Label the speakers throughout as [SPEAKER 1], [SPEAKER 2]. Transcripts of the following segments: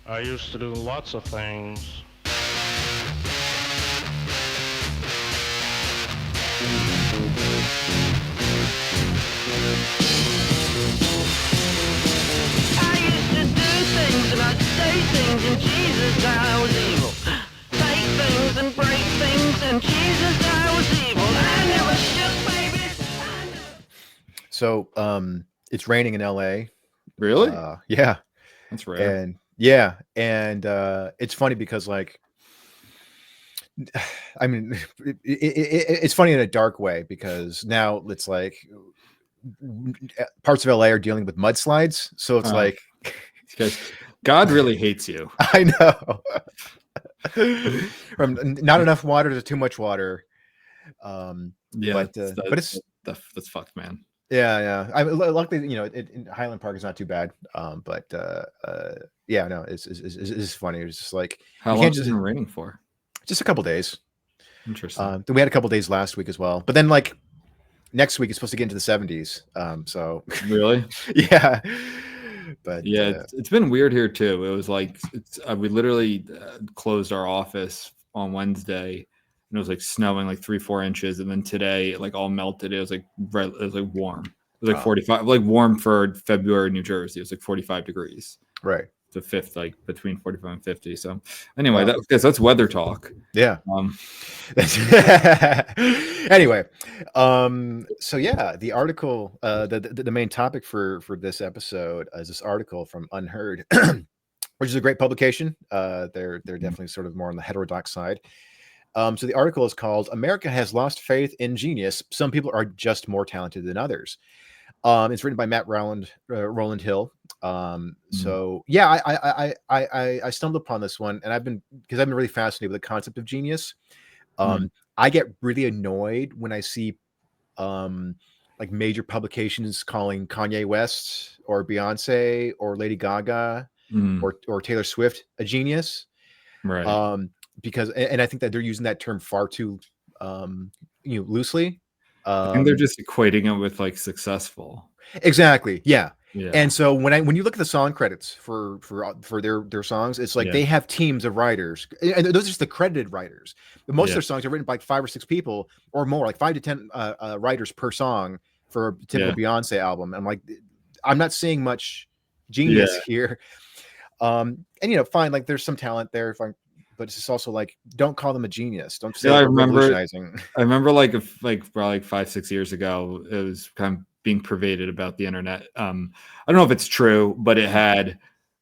[SPEAKER 1] I used to do lots of things.
[SPEAKER 2] I used to do things and I'd say things and Jesus I was evil. Take things and break things and Jesus I was evil. I never shook baby.
[SPEAKER 3] So it's raining in LA.
[SPEAKER 4] Really?
[SPEAKER 3] Yeah.
[SPEAKER 4] That's rare.
[SPEAKER 3] And it's funny because like I mean it's funny in a dark way because now it's like parts of LA are dealing with mudslides, so it's like
[SPEAKER 4] because God really hates you.
[SPEAKER 3] I know. From not enough water to too much water.
[SPEAKER 4] Yeah,
[SPEAKER 3] but it's
[SPEAKER 4] that's fucked, man.
[SPEAKER 3] yeah. Luckily, Highland Park is not too bad. Yeah, no, it's funny. It's just like
[SPEAKER 4] How long has it been raining for?
[SPEAKER 3] Just a couple days.
[SPEAKER 4] Interesting.
[SPEAKER 3] Then we had a couple days last week as well, but then like next week it's supposed to get into the 70s. So
[SPEAKER 4] really,
[SPEAKER 3] yeah. But
[SPEAKER 4] yeah, it's been weird here too. It was like we literally closed our office on Wednesday, and it was like snowing like 3-4 inches, and then today it like all melted. It was like warm. It was like 45, like warm for February, New Jersey. It was like 45 degrees.
[SPEAKER 3] Right.
[SPEAKER 4] The fifth, like between 45 and 50. So anyway, that's weather talk.
[SPEAKER 3] Yeah. Anyway, so yeah, the article, the main topic for this episode is this article from Unheard, which is a great publication. They're definitely sort of more on the heterodox side. So the article is called "America Has Lost Faith in Genius. Some People Are Just More Talented Than Others." It's written by Matt Rowland Hill. So yeah, I stumbled upon this one, and I've been really fascinated with the concept of genius. I get really annoyed when I see like major publications calling Kanye West or Beyonce or Lady Gaga or Taylor Swift a genius,
[SPEAKER 4] right?
[SPEAKER 3] Because and I think that they're using that term far too loosely.
[SPEAKER 4] I think they're just equating it with like successful.
[SPEAKER 3] Exactly. Yeah. And so when you look at the song credits for their songs, it's like they have teams of writers, and those are just the credited writers. But most of their songs are written by like 5 or 6 people or more, like 5 to 10 writers per song for a typical Beyonce album. And I'm like, I'm not seeing much genius here. And fine, like there's some talent there, fine, but it's just also like, don't call them a genius. Don't say revolutionizing.
[SPEAKER 4] I remember like probably 5-6 years ago, it was kind of being pervaded about the internet. I don't know if it's true, but it had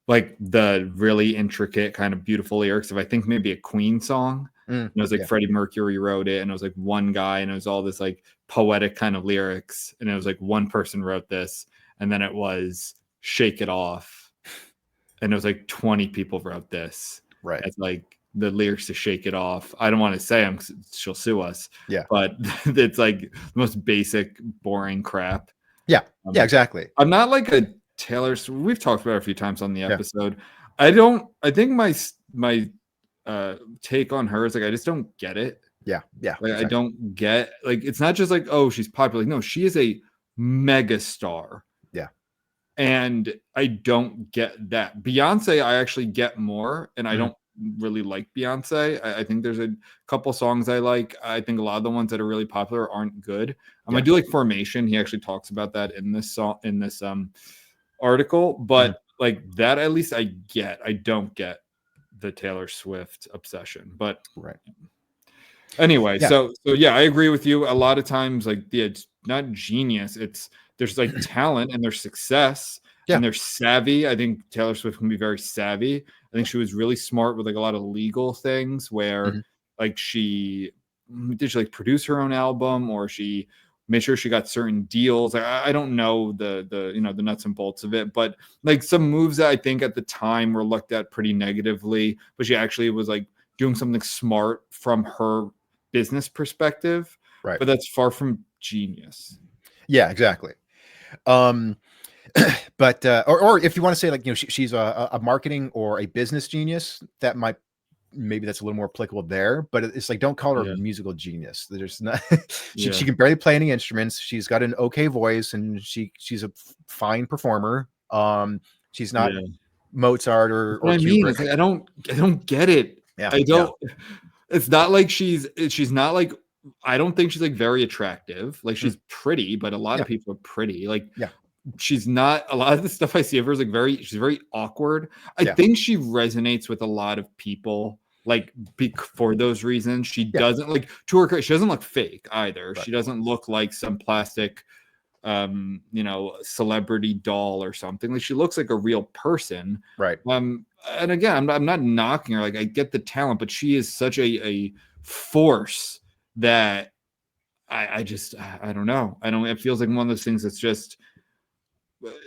[SPEAKER 4] like the really intricate kind of beautiful lyrics of I think maybe a Queen song. And it was like Freddie Mercury wrote it, and it was like one guy, and it was all this like poetic kind of lyrics, and it was like one person wrote this, and then it was Shake It Off, and it was like 20 people wrote this.
[SPEAKER 3] Right.
[SPEAKER 4] It's like the lyrics to Shake It Off. I don't want to say them because she'll sue us.
[SPEAKER 3] Yeah.
[SPEAKER 4] But it's like the most basic, boring crap.
[SPEAKER 3] Yeah. Yeah, exactly.
[SPEAKER 4] I'm not like a Taylor. We've talked about it a few times on the episode. I think my take on her is like, I just don't get it.
[SPEAKER 3] Yeah. Yeah.
[SPEAKER 4] Like, exactly. I don't get, like, it's not just like, oh, she's popular. Like, no, she is a mega star.
[SPEAKER 3] Yeah.
[SPEAKER 4] And I don't get that. Beyonce, I actually get more, and I don't really like Beyonce. I think there's a couple songs I like. I think a lot of the ones that are really popular aren't good. I do like Formation. He actually talks about that in this song, in this article. But like that, at least I get. I don't get the Taylor Swift obsession. But anyway, so yeah, I agree with you. A lot of times, like it's not genius. There's like talent and there's success. And they're savvy. I think Taylor Swift can be very savvy. I think she was really smart with like a lot of legal things where like she like produce her own album, or she made sure she got certain deals. I don't know the the nuts and bolts of it, but like some moves that I think at the time were looked at pretty negatively, but she actually was like doing something smart from her business perspective.
[SPEAKER 3] Right.
[SPEAKER 4] But that's far from genius.
[SPEAKER 3] Yeah, exactly. But or if you want to say like she's a marketing or a business genius, that might maybe that's a little more applicable there. But it's like, don't call her a musical genius. There's not she can barely play any instruments. She's got an okay voice, and she's a fine performer. She's not Mozart
[SPEAKER 4] What
[SPEAKER 3] or
[SPEAKER 4] I mean,
[SPEAKER 3] Kubrick.
[SPEAKER 4] it's like I don't get it.
[SPEAKER 3] Yeah,
[SPEAKER 4] I
[SPEAKER 3] yeah.
[SPEAKER 4] don't. It's not like she's not like. I don't think she's like very attractive. Like she's pretty, but a lot of
[SPEAKER 3] Yeah.
[SPEAKER 4] people are pretty. Like
[SPEAKER 3] Yeah.
[SPEAKER 4] she's not. A lot of the stuff I see of her is like she's very awkward. I
[SPEAKER 3] Yeah.
[SPEAKER 4] think she resonates with a lot of people. Like for those reasons, she
[SPEAKER 3] Yeah.
[SPEAKER 4] doesn't like to her. She doesn't look fake either.
[SPEAKER 3] Right.
[SPEAKER 4] She doesn't look like some plastic celebrity doll or something. Like she looks like a real person.
[SPEAKER 3] Right.
[SPEAKER 4] And again, I'm not knocking her. Like I get the talent, but she is such a force that I don't know. It feels like one of those things that's just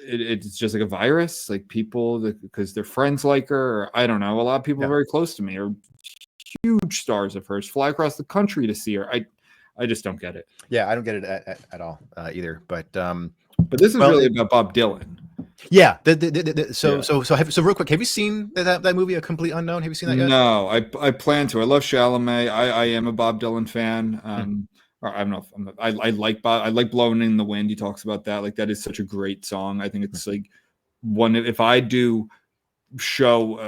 [SPEAKER 4] it's just like a virus. Like people because their friends like her, or I don't know. A lot of people very close to me are huge stars of hers, fly across the country to see her. I just don't get it.
[SPEAKER 3] Yeah, I don't get it at all either. But
[SPEAKER 4] this is really about Bob Dylan.
[SPEAKER 3] Yeah. So real quick, have you seen that movie, A Complete Unknown? Have you seen that yet?
[SPEAKER 4] No, I plan to. I love Chalamet. I am a Bob Dylan fan. Or I don't know if I like Bob. I like Blowing in the Wind. He talks about that. Like that is such a great song. I think it's like one. If I do show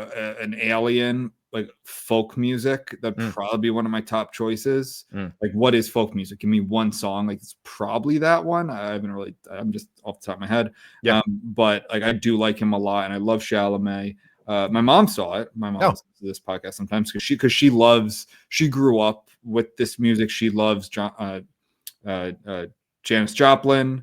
[SPEAKER 4] an alien like folk music, that'd probably be one of my top choices. Like what is folk music? Give me one song. Like it's probably that one. I'm just off the top of my head.
[SPEAKER 3] Yeah.
[SPEAKER 4] But like I do like him a lot, and I love Chalamet. My mom saw it. My mom listens to this podcast sometimes because she grew up with this music. She loves Janis Joplin,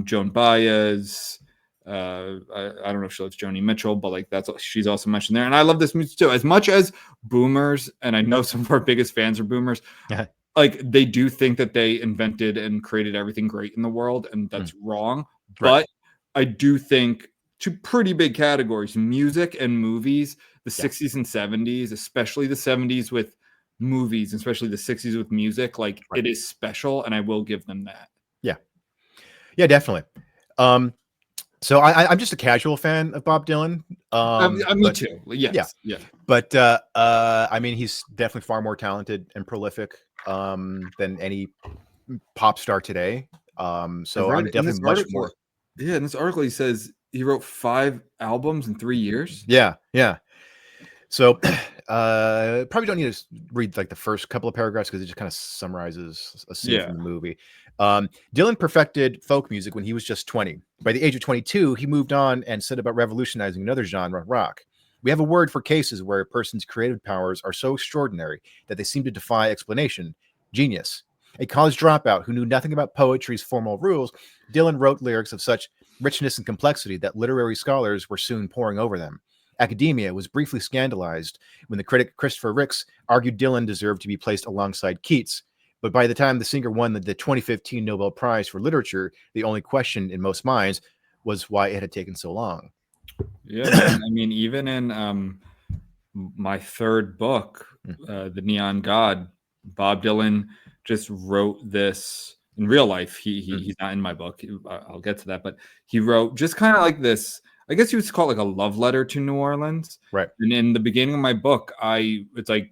[SPEAKER 4] Joan Baez. I don't know if she loves Joni Mitchell, but like she's also mentioned there. And I love this music too. As much as boomers, and I know some of our biggest fans are boomers, like they do think that they invented and created everything great in the world, and that's wrong. Right. But I do think two pretty big categories: music and movies. The 60s and 70s, especially the 70s with movies, especially the 60s with music, like it is special, and I will give them that.
[SPEAKER 3] Yeah, definitely. So I'm just a casual fan of Bob Dylan.
[SPEAKER 4] Me too. Yes. Yeah.
[SPEAKER 3] But I mean, he's definitely far more talented and prolific than any pop star today. So I'm definitely much more.
[SPEAKER 4] Yeah, in this article he says he wrote 5 albums in 3 years.
[SPEAKER 3] Yeah. So probably don't need to read like the first couple of paragraphs because it just kind of summarizes a scene from the movie. Dylan perfected folk music when he was just 20. By the age of 22, he moved on and set about revolutionizing another genre, rock. We have a word for cases where a person's creative powers are so extraordinary that they seem to defy explanation: genius. A college dropout who knew nothing about poetry's formal rules, Dylan wrote lyrics of such richness and complexity that literary scholars were soon poring over them. Academia was briefly scandalized when the critic Christopher Ricks argued Dylan deserved to be placed alongside Keats. But by the time the singer won the 2015 Nobel Prize for Literature, the only question in most minds was why it had taken so long.
[SPEAKER 4] Yeah, I mean, even in my third book, The Neon God, Bob Dylan just wrote this in real life. He's not in my book. I'll get to that, but he wrote just kind of like this. I guess you would call it like a love letter to New Orleans.
[SPEAKER 3] Right.
[SPEAKER 4] And in the beginning of my book, it's like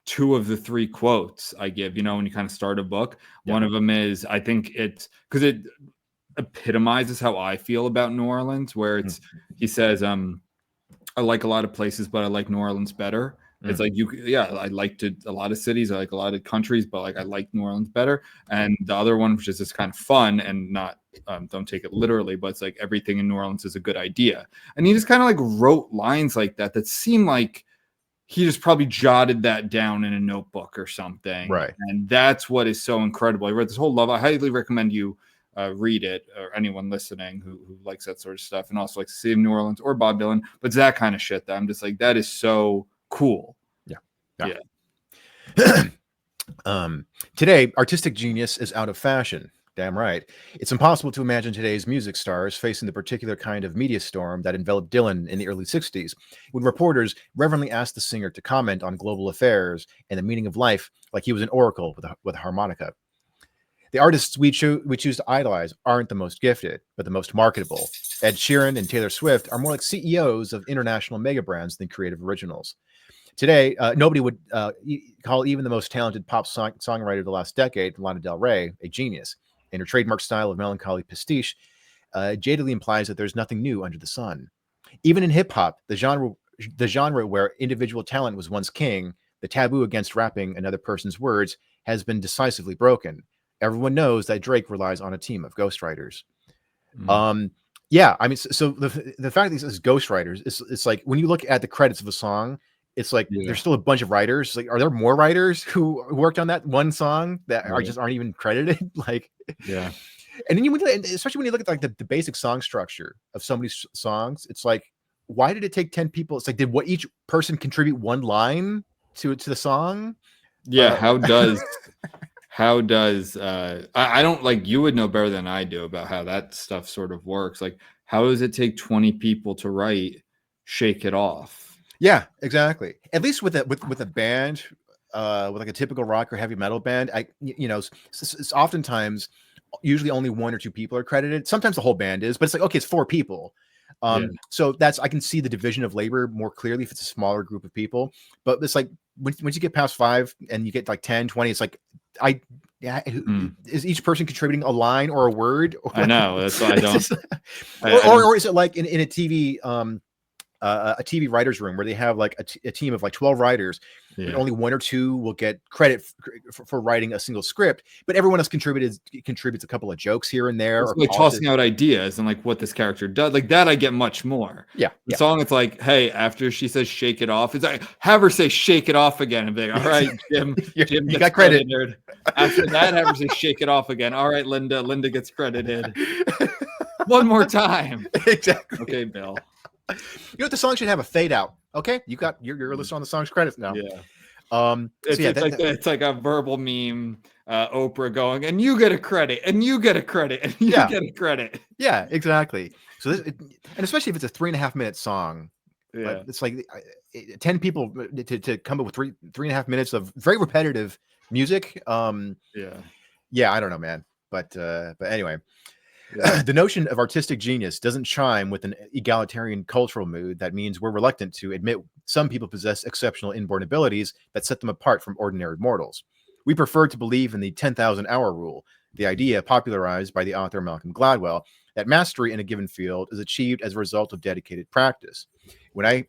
[SPEAKER 4] 2 of the 3 quotes I give, when you kind of start a book. One of them is, I think it's because it epitomizes how I feel about New Orleans, where he says, I like a lot of places, but I like New Orleans better. It's like I liked a lot of cities, I like a lot of countries, but like I like New Orleans better. And the other one, which is just kind of fun and not don't take it literally, but it's like everything in New Orleans is a good idea. And he just kind of like wrote lines like that seem like he just probably jotted that down in a notebook or something.
[SPEAKER 3] Right.
[SPEAKER 4] And that's what is so incredible. I read this whole love. I highly recommend you read it, or anyone listening who likes that sort of stuff and also likes to see New Orleans or Bob Dylan. But it's that kind of shit that I'm just like, that is so cool. Yeah.
[SPEAKER 3] Today, artistic genius is out of fashion. Damn right. It's impossible to imagine today's music stars facing the particular kind of media storm that enveloped Dylan in the early 60s, when reporters reverently asked the singer to comment on global affairs and the meaning of life like he was an oracle with a harmonica. The artists we choose to idolize aren't the most gifted, but the most marketable. Ed Sheeran and Taylor Swift are more like CEOs of international mega brands than creative originals. Today, nobody would call even the most talented pop songwriter of the last decade, Lana Del Rey, a genius. In her trademark style of melancholy pastiche, jadedly implies that there's nothing new under the sun. Even in hip hop, the genre where individual talent was once king, the taboo against rapping another person's words has been decisively broken. Everyone knows that Drake relies on a team of ghostwriters. Yeah, I mean, so the fact that this is ghostwriters, it's like when you look at the credits of a song, it's like
[SPEAKER 4] Yeah.
[SPEAKER 3] there's still a bunch of writers. Like, are there more writers who worked on that one song that are
[SPEAKER 4] Right.
[SPEAKER 3] just aren't even credited? Like,
[SPEAKER 4] Yeah.
[SPEAKER 3] and then especially when you look at like the basic song structure of so many songs, it's like, why did it take 10 people? It's like, did what each person contribute one line to the song?
[SPEAKER 4] Yeah. How does I don't, like, you would know better than I do about how that stuff sort of works. Like, how does it take 20 people to write Shake It Off?
[SPEAKER 3] Yeah, exactly. At least with a band, with like a typical rock or heavy metal band, it's oftentimes usually only one or two people are credited. Sometimes the whole band is, but it's like, okay, it's four people. So I can see the division of labor more clearly if it's a smaller group of people. But it's like once you get past 5 and you get like 10, 20, it's like, is each person contributing a line or a word? Or
[SPEAKER 4] I know, that's why I don't.
[SPEAKER 3] Or is it like in a TV a TV writer's room where they have like a team of like 12 writers, but only one or two will get credit for writing a single script, but everyone else contributes a couple of jokes here and there.
[SPEAKER 4] Or like tossing out ideas and like what this character does. Like that I get much more.
[SPEAKER 3] Yeah.
[SPEAKER 4] The song, it's like, hey, after she says shake it off, it's like, have her say shake it off again. And be like, all right, Jim, Jim
[SPEAKER 3] you got credit.
[SPEAKER 4] After that, have her say shake it off again. All right, Linda gets credited. One more time.
[SPEAKER 3] Exactly.
[SPEAKER 4] Okay, Bill.
[SPEAKER 3] You know what, the song should have a fade out. Okay, you're listed on the song's credits now.
[SPEAKER 4] Yeah.
[SPEAKER 3] It's
[SPEAKER 4] like a verbal meme. Oprah going, and you get a credit, and you get a credit, and you get a credit.
[SPEAKER 3] Yeah, exactly. So and especially if it's a 3.5 minute song, it's like 10 people to come up with 3.5 minutes of very repetitive music. Yeah, I don't know, man, but anyway. The notion of artistic genius doesn't chime with an egalitarian cultural mood that means we're reluctant to admit some people possess exceptional inborn abilities that set them apart from ordinary mortals. We prefer to believe in the 10,000 hour rule, the idea popularized by the author Malcolm Gladwell, that mastery in a given field is achieved as a result of dedicated practice. When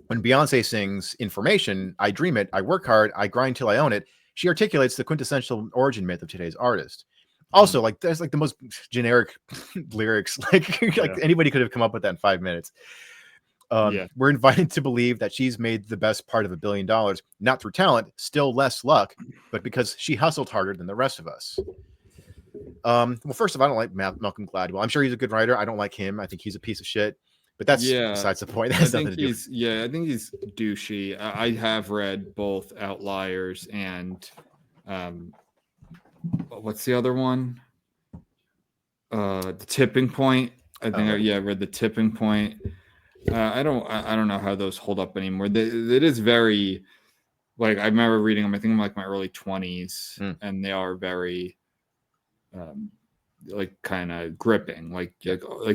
[SPEAKER 3] Beyonce sings Information, I dream it, I work hard, I grind till I own it, she articulates the quintessential origin myth of today's artist. Also, like, there's like the most generic lyrics, like anybody could have come up with that in 5 minutes. We're invited to believe that she's made the best part of $1 billion, not through talent, still less luck, but because she hustled harder than the rest of us. Well, first of all, I don't like Malcolm Gladwell. I'm sure he's a good writer. I don't like him. I think he's a piece of shit. But that's besides the point. That's nothing to do.
[SPEAKER 4] I think he's douchey. I have read both Outliers and what's the other one? The Tipping Point. I think I read The Tipping Point. I don't know how those hold up anymore. It is very, like, I remember reading them. I think I'm like my early 20s, and they are very like kind of gripping. Like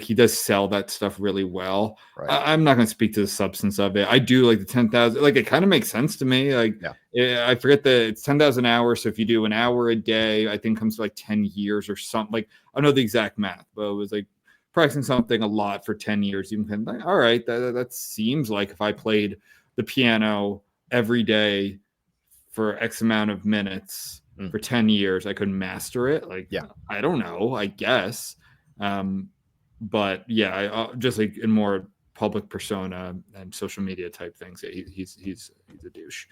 [SPEAKER 4] he does sell that stuff really well. Right. I'm not going to speak to the substance of it. I do like the 10,000. Like, it kind of makes sense to me. Like, I forget that it's 10,000 hours. So if you do an hour a day, I think comes to like 10 years or something. Like, I don't know the exact math, but it was like practicing something a lot for 10 years. You can like, all right, that seems like if I played the piano every day for X amount of minutes for 10 years, I could master it. Like, I don't know, I guess. But I just like in more public persona and social media type things, he's a douche.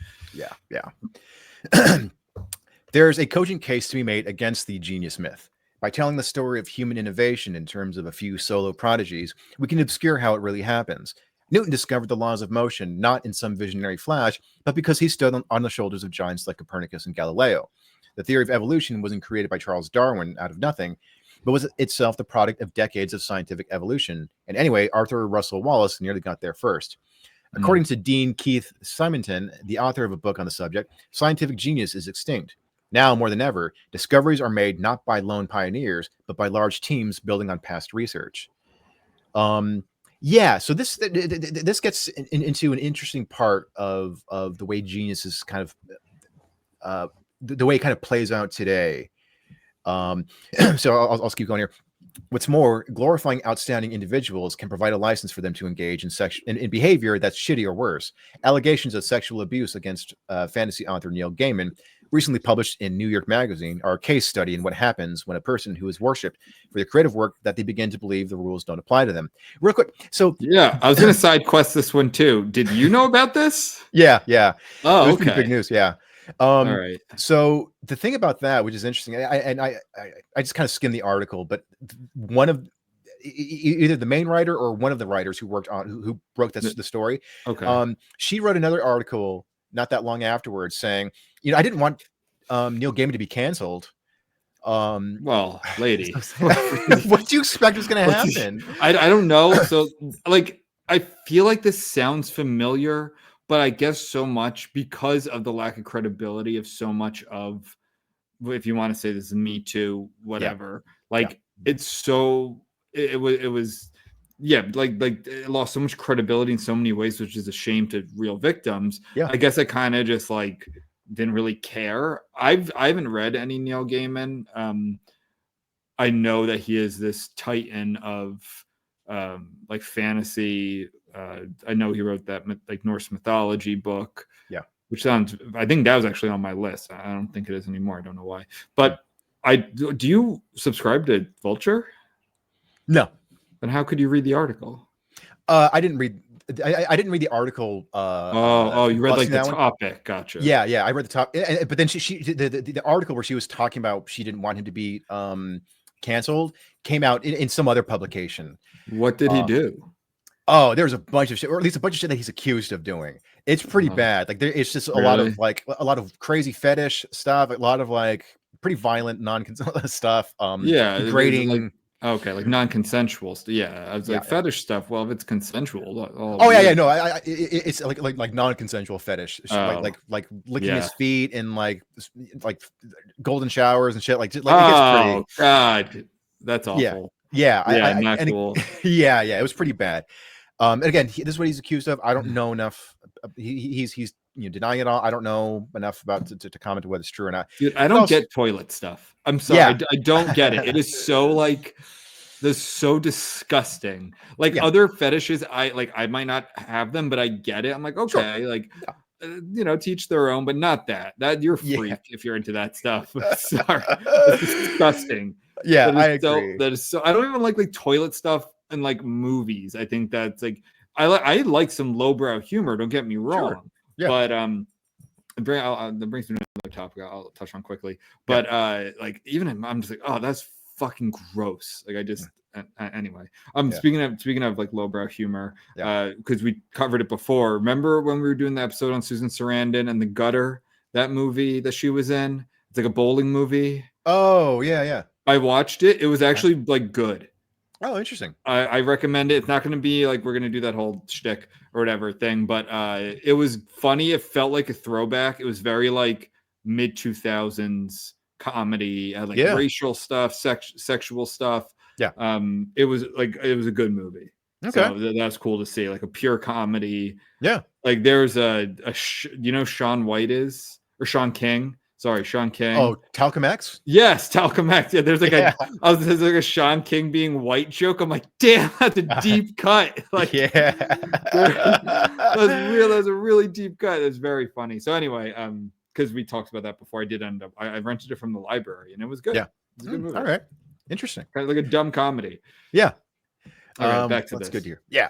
[SPEAKER 3] There's a cogent case to be made against the genius myth. By telling the story of human innovation in terms of a few solo prodigies, we can obscure how it really happens. Newton discovered the laws of motion not in some visionary flash, but because he stood on the shoulders of giants like Copernicus and Galileo. The theory of evolution wasn't created by Charles Darwin out of nothing, but was itself the product of decades of scientific evolution. And anyway, Arthur Russell Wallace nearly got there first. According to Dean Keith Simonton, the author of a book on the subject, scientific genius is extinct. Now, more than ever, discoveries are made not by lone pioneers, but by large teams building on past research. So this gets into an interesting part of the way genius is kind of the way it kind of plays out today. So I'll keep going here. What's more, glorifying outstanding individuals can provide a license for them to engage in behavior that's shitty or worse. Allegations of sexual abuse against fantasy author Neil Gaiman, recently published in New York Magazine, are a case study in what happens when a person who is worshipped for their creative work that they begin to believe the rules don't apply to them. Real quick, so
[SPEAKER 4] Yeah, I was gonna side quest this one too. Did you know about this?
[SPEAKER 3] yeah, it
[SPEAKER 4] Oh,
[SPEAKER 3] was pretty big
[SPEAKER 4] okay.
[SPEAKER 3] news. Yeah.
[SPEAKER 4] All right.
[SPEAKER 3] So the thing about that, which is interesting, I just kind of skimmed the article, but one of either the main writer or one of the writers who worked on who broke the story,
[SPEAKER 4] Okay.
[SPEAKER 3] she wrote another article not that long afterwards saying, I didn't want Neil Gaiman to be canceled.
[SPEAKER 4] Well, lady,
[SPEAKER 3] What do you expect was going to happen?
[SPEAKER 4] I don't know. So, like, I feel like this sounds familiar, but I guess so much because of the lack of credibility of so much of, if you want to say this is Me Too, whatever. Like, it's so it was yeah, like it lost so much credibility in so many ways, which is a shame to real victims.
[SPEAKER 3] Yeah.
[SPEAKER 4] I guess I kind of just like didn't really care. I haven't read any Neil Gaiman. I know that he is this titan of like fantasy. I know he wrote that like Norse mythology book.
[SPEAKER 3] Yeah.
[SPEAKER 4] Which sounds, I think that was actually on my list. I don't think it is anymore. I don't know why. But do you subscribe to Vulture?
[SPEAKER 3] No.
[SPEAKER 4] Then how could you read the article?
[SPEAKER 3] I didn't read. I didn't read the article.
[SPEAKER 4] You read like the
[SPEAKER 3] one.
[SPEAKER 4] topic. Gotcha.
[SPEAKER 3] Yeah, I read the top, but then the article where she was talking about she didn't want him to be canceled came out in some other publication.
[SPEAKER 4] What did he do?
[SPEAKER 3] Oh, there's a bunch of shit, or at least a bunch of shit that he's accused of doing. It's pretty bad. Like it's just a lot of crazy fetish stuff, a lot of like pretty violent non-consensual stuff. Degrading.
[SPEAKER 4] Okay, like non-consensual. Yeah, I was like fetish stuff. Well, if it's consensual,
[SPEAKER 3] no, it's like non-consensual fetish, like licking his feet and like golden showers and shit. Like it gets pretty.
[SPEAKER 4] God, that's awful.
[SPEAKER 3] Not
[SPEAKER 4] cool.
[SPEAKER 3] It was pretty bad. And again, this is what he's accused of. I don't know enough. He's denying it all. I don't know enough about to comment on whether it's true or not.
[SPEAKER 4] Dude, I don't get toilet stuff. I'm sorry. I don't get it. It is so like this so disgusting. Like other fetishes, I might not have them, but I get it. I'm like, okay, sure. Teach their own, but not that. That you're a freak if you're into that stuff. Sorry. It's disgusting.
[SPEAKER 3] Yeah, I agree.
[SPEAKER 4] That is so I don't even like toilet stuff in like movies. I think that's like I like some lowbrow humor, don't get me wrong. Sure. Yeah. But that brings me to another topic I'll touch on quickly. But like even I'm just like, oh, that's fucking gross. Like I just anyway. Speaking of like lowbrow humor, because we covered it before. Remember when we were doing the episode on Susan Sarandon and The Gutter, that movie that she was in? It's like a bowling movie.
[SPEAKER 3] Oh, yeah.
[SPEAKER 4] I watched it. It was actually like good.
[SPEAKER 3] Oh, interesting.
[SPEAKER 4] I recommend it. It's not going to be like we're going to do that whole shtick or whatever thing, but it was funny. It felt like a throwback. It was very like mid 2000s comedy, like racial stuff, sexual stuff.
[SPEAKER 3] Yeah.
[SPEAKER 4] It was a good movie.
[SPEAKER 3] Okay.
[SPEAKER 4] So that's cool to see, like a pure comedy.
[SPEAKER 3] Yeah.
[SPEAKER 4] Like there's Sean White is, or Sean King. Sorry, Sean King.
[SPEAKER 3] Oh, Talcum X?
[SPEAKER 4] Yes, Talcum X. Yeah, there's like there's like a Sean King being white joke. I'm like, damn, that's a deep cut. Like, that was a really deep cut. It's very funny. So anyway, because we talked about that before, I rented it from the library and it was good.
[SPEAKER 3] Yeah,
[SPEAKER 4] it was a good movie.
[SPEAKER 3] All right, interesting.
[SPEAKER 4] Kind of like a dumb comedy.
[SPEAKER 3] Yeah.
[SPEAKER 4] All right, back to this.
[SPEAKER 3] That's good here. Yeah.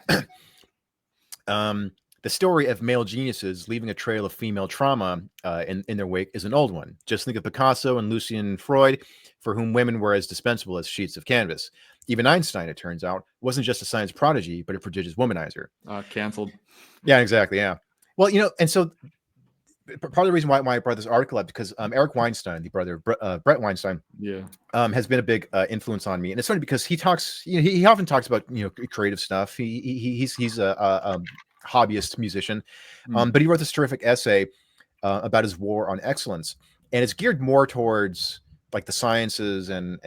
[SPEAKER 3] The story of male geniuses leaving a trail of female trauma in their wake is an old one. Just think of Picasso and Lucian Freud, for whom women were as dispensable as sheets of canvas. Even Einstein, it turns out, wasn't just a science prodigy, but a prodigious womanizer.
[SPEAKER 4] Canceled.
[SPEAKER 3] Yeah, exactly. Yeah. Well, and so part of the reason why I brought this article up, because Eric Weinstein, the brother of Brett Weinstein, has been a big influence on me. And it's funny because he talks, he often talks about creative stuff. He's a hobbyist musician, but he wrote this terrific essay about his war on excellence, and it's geared more towards like the sciences and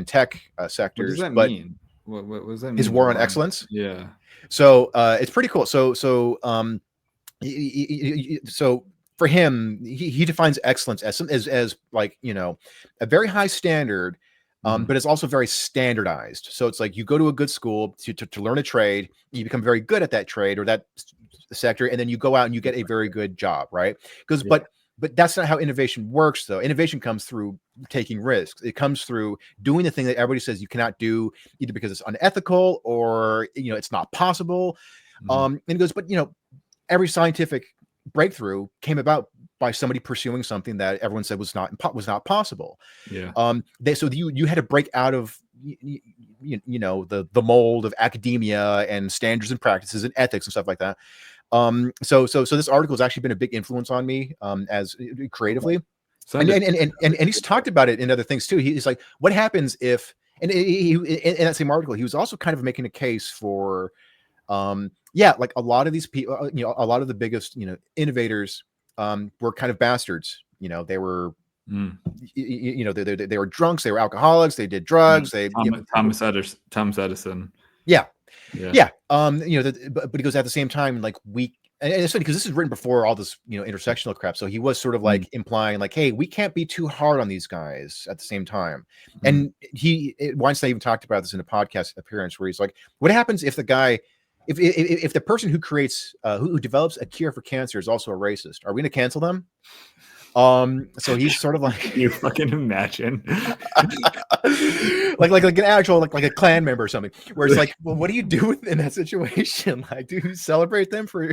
[SPEAKER 3] tech sectors.
[SPEAKER 4] What does that mean? What does that mean?
[SPEAKER 3] His war on excellence.
[SPEAKER 4] Yeah.
[SPEAKER 3] So it's pretty cool. So for him, he defines excellence as like a very high standard But it's also very standardized. So it's like you go to a good school to learn a trade, you become very good at that trade or that sector, and then you go out and you get a very good job, right? Because but that's not how innovation works, though. Innovation comes through taking risks. It comes through doing the thing that everybody says you cannot do, either because it's unethical or it's not possible. And it goes, but every scientific breakthrough came about by somebody pursuing something that everyone said was not possible.
[SPEAKER 4] Yeah.
[SPEAKER 3] So you had to break out of the mold of academia and standards and practices and ethics and stuff like that. So this article has actually been a big influence on me as creatively. And he's talked about it in other things too. He's like, what happens if, and he in that same article, he was also kind of making a case for, like a lot of these people, a lot of the biggest, innovators, were kind of bastards. They were, they were drunks, they were alcoholics, they did drugs.
[SPEAKER 4] Thomas Edison.
[SPEAKER 3] Yeah. But he goes at the same time, like and it's funny because this is written before all this, intersectional crap. So he was sort of like implying, like, hey, we can't be too hard on these guys at the same time. And Weinstein even talked about this in a podcast appearance where he's like, what happens if the guy, if the person who creates, who develops a cure for cancer is also a racist? Are we going to cancel them? So he's sort of like,
[SPEAKER 4] can you fucking imagine
[SPEAKER 3] like an actual like a clan member or something, where it's like, well, what do you do in that situation? Like, do you celebrate them for?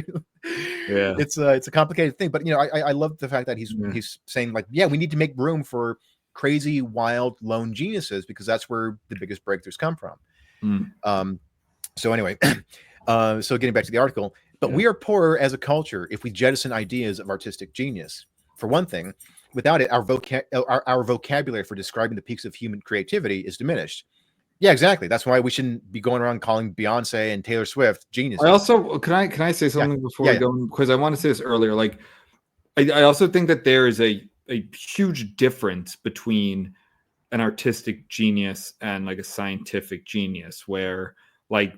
[SPEAKER 4] Yeah,
[SPEAKER 3] it's a complicated thing, but I love the fact that he's saying, like, yeah, we need to make room for crazy, wild, lone geniuses because that's where the biggest breakthroughs come from. So anyway, so getting back to the article, but we are poorer as a culture if we jettison ideas of artistic genius. For one thing, without it, our vocabulary for describing the peaks of human creativity is diminished. Yeah, exactly. That's why we shouldn't be going around calling Beyonce and Taylor Swift geniuses.
[SPEAKER 4] I also can I say something before we go, because I want to say this earlier. Like, I also think that there is a huge difference between an artistic genius and like a scientific genius, where like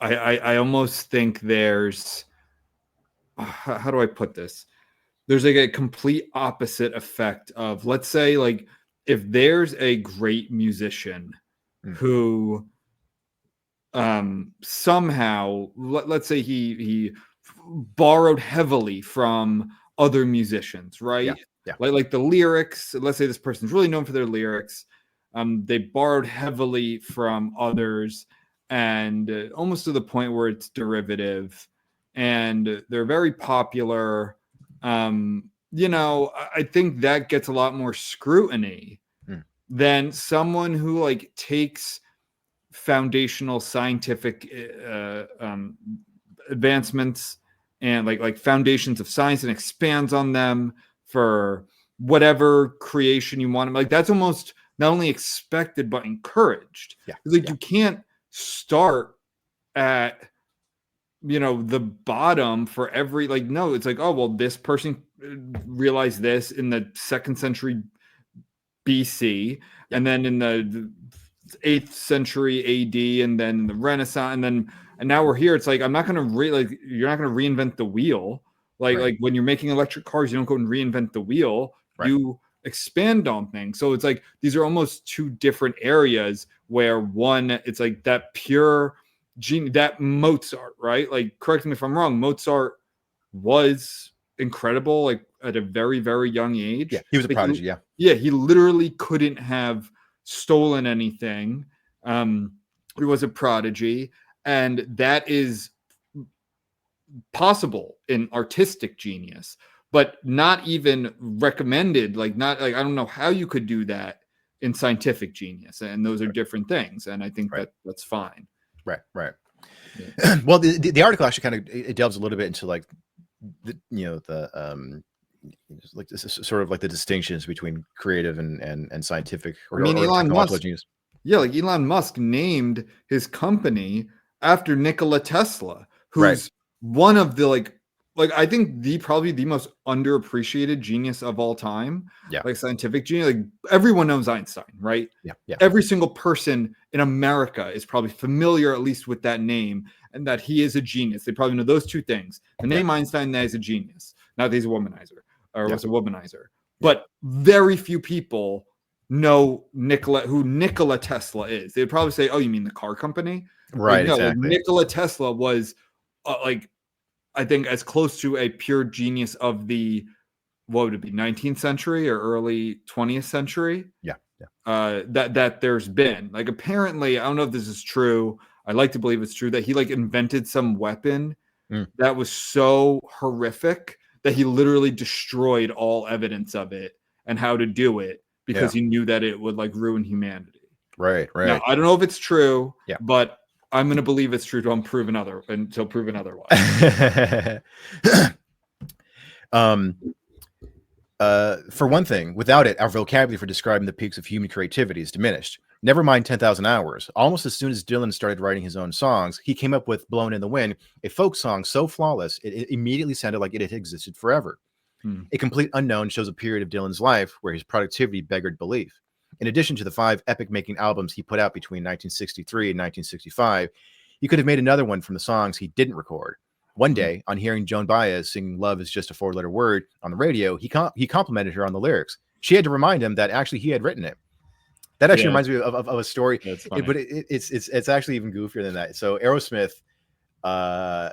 [SPEAKER 4] I almost think there's, how do I put this? There's like a complete opposite effect of, let's say, like, if there's a great musician who somehow, let's say he borrowed heavily from other musicians, right?
[SPEAKER 3] Yeah.
[SPEAKER 4] Like the lyrics, let's say this person's really known for their lyrics. They borrowed heavily from others, and almost to the point where it's derivative, and they're very popular. I think that gets a lot more scrutiny than someone who like takes foundational scientific advancements and like foundations of science and expands on them for whatever creation you want. Like, that's almost not only expected but encouraged. You can't start at the bottom for every, like, no, it's like, oh, well, this person realized this in the 2nd century BC, and then in the 8th century AD, and then the Renaissance, and now we're here. It's like, I'm not going to you're not going to reinvent the wheel. Like when you're making electric cars, you don't go and reinvent the wheel. You expand on things. So it's like, these are almost two different areas, where one, it's like that pure genius, that Mozart, right? Like, correct me if I'm wrong, Mozart was incredible, like at a very, very young age.
[SPEAKER 3] Yeah, he was a prodigy.
[SPEAKER 4] He literally couldn't have stolen anything. He was a prodigy, and that is possible in artistic genius, but not even recommended. Like, not like, I don't know how you could do that in scientific genius, and those are different things. And I think that's fine.
[SPEAKER 3] Right. Yeah. Well, the article actually kind of, it delves a little bit into like like this is sort of like the distinctions between creative and scientific or
[SPEAKER 4] Elon Musk,
[SPEAKER 3] genius.
[SPEAKER 4] Yeah, like Elon Musk named his company after Nikola Tesla, who's one of the like I think probably the most underappreciated genius of all time.
[SPEAKER 3] Yeah.
[SPEAKER 4] Like scientific genius. Like, everyone knows Einstein, right?
[SPEAKER 3] Yeah.
[SPEAKER 4] Every single person in America is probably familiar at least with that name, and that he is a genius. They probably know those two things. The name Einstein, that he's a genius. Not that he's a womanizer or was a womanizer. But very few people know who Nikola Tesla is. They'd probably say, "Oh, you mean the car company?"
[SPEAKER 3] Right,
[SPEAKER 4] No,
[SPEAKER 3] exactly.
[SPEAKER 4] Nikola Tesla was like, I think, as close to a pure genius of the, what would it be, 19th century or early 20th century?
[SPEAKER 3] Yeah, yeah.
[SPEAKER 4] That there's been. Like, apparently, I don't know if this is true. I like to believe it's true that he like invented some weapon
[SPEAKER 3] Mm.
[SPEAKER 4] that was so horrific that he literally destroyed all evidence of it and how to do it because he knew that it would like ruin humanity.
[SPEAKER 3] Right,
[SPEAKER 4] Now,
[SPEAKER 3] right.
[SPEAKER 4] I don't know if it's true,
[SPEAKER 3] Yeah.
[SPEAKER 4] but I'm going to believe it's true until proven otherwise.
[SPEAKER 3] For one thing, without it, our vocabulary for describing the peaks of human creativity is diminished. Never mind 10,000 hours. Almost as soon as Dylan started writing his own songs, he came up with Blown in the Wind, a folk song so flawless, it immediately sounded like it had existed forever. A complete unknown shows a period of Dylan's life where his productivity beggared belief. In addition to the 5 epic-making albums he put out between 1963 and 1965, he could have made another one from the songs he didn't record. One day, on hearing Joan Baez sing "Love Is Just a Four-Letter Word" on the radio, he complimented her on the lyrics. She had to remind him that actually he had written it. That actually reminds me of a story, but it's actually even goofier than that. So Aerosmith, they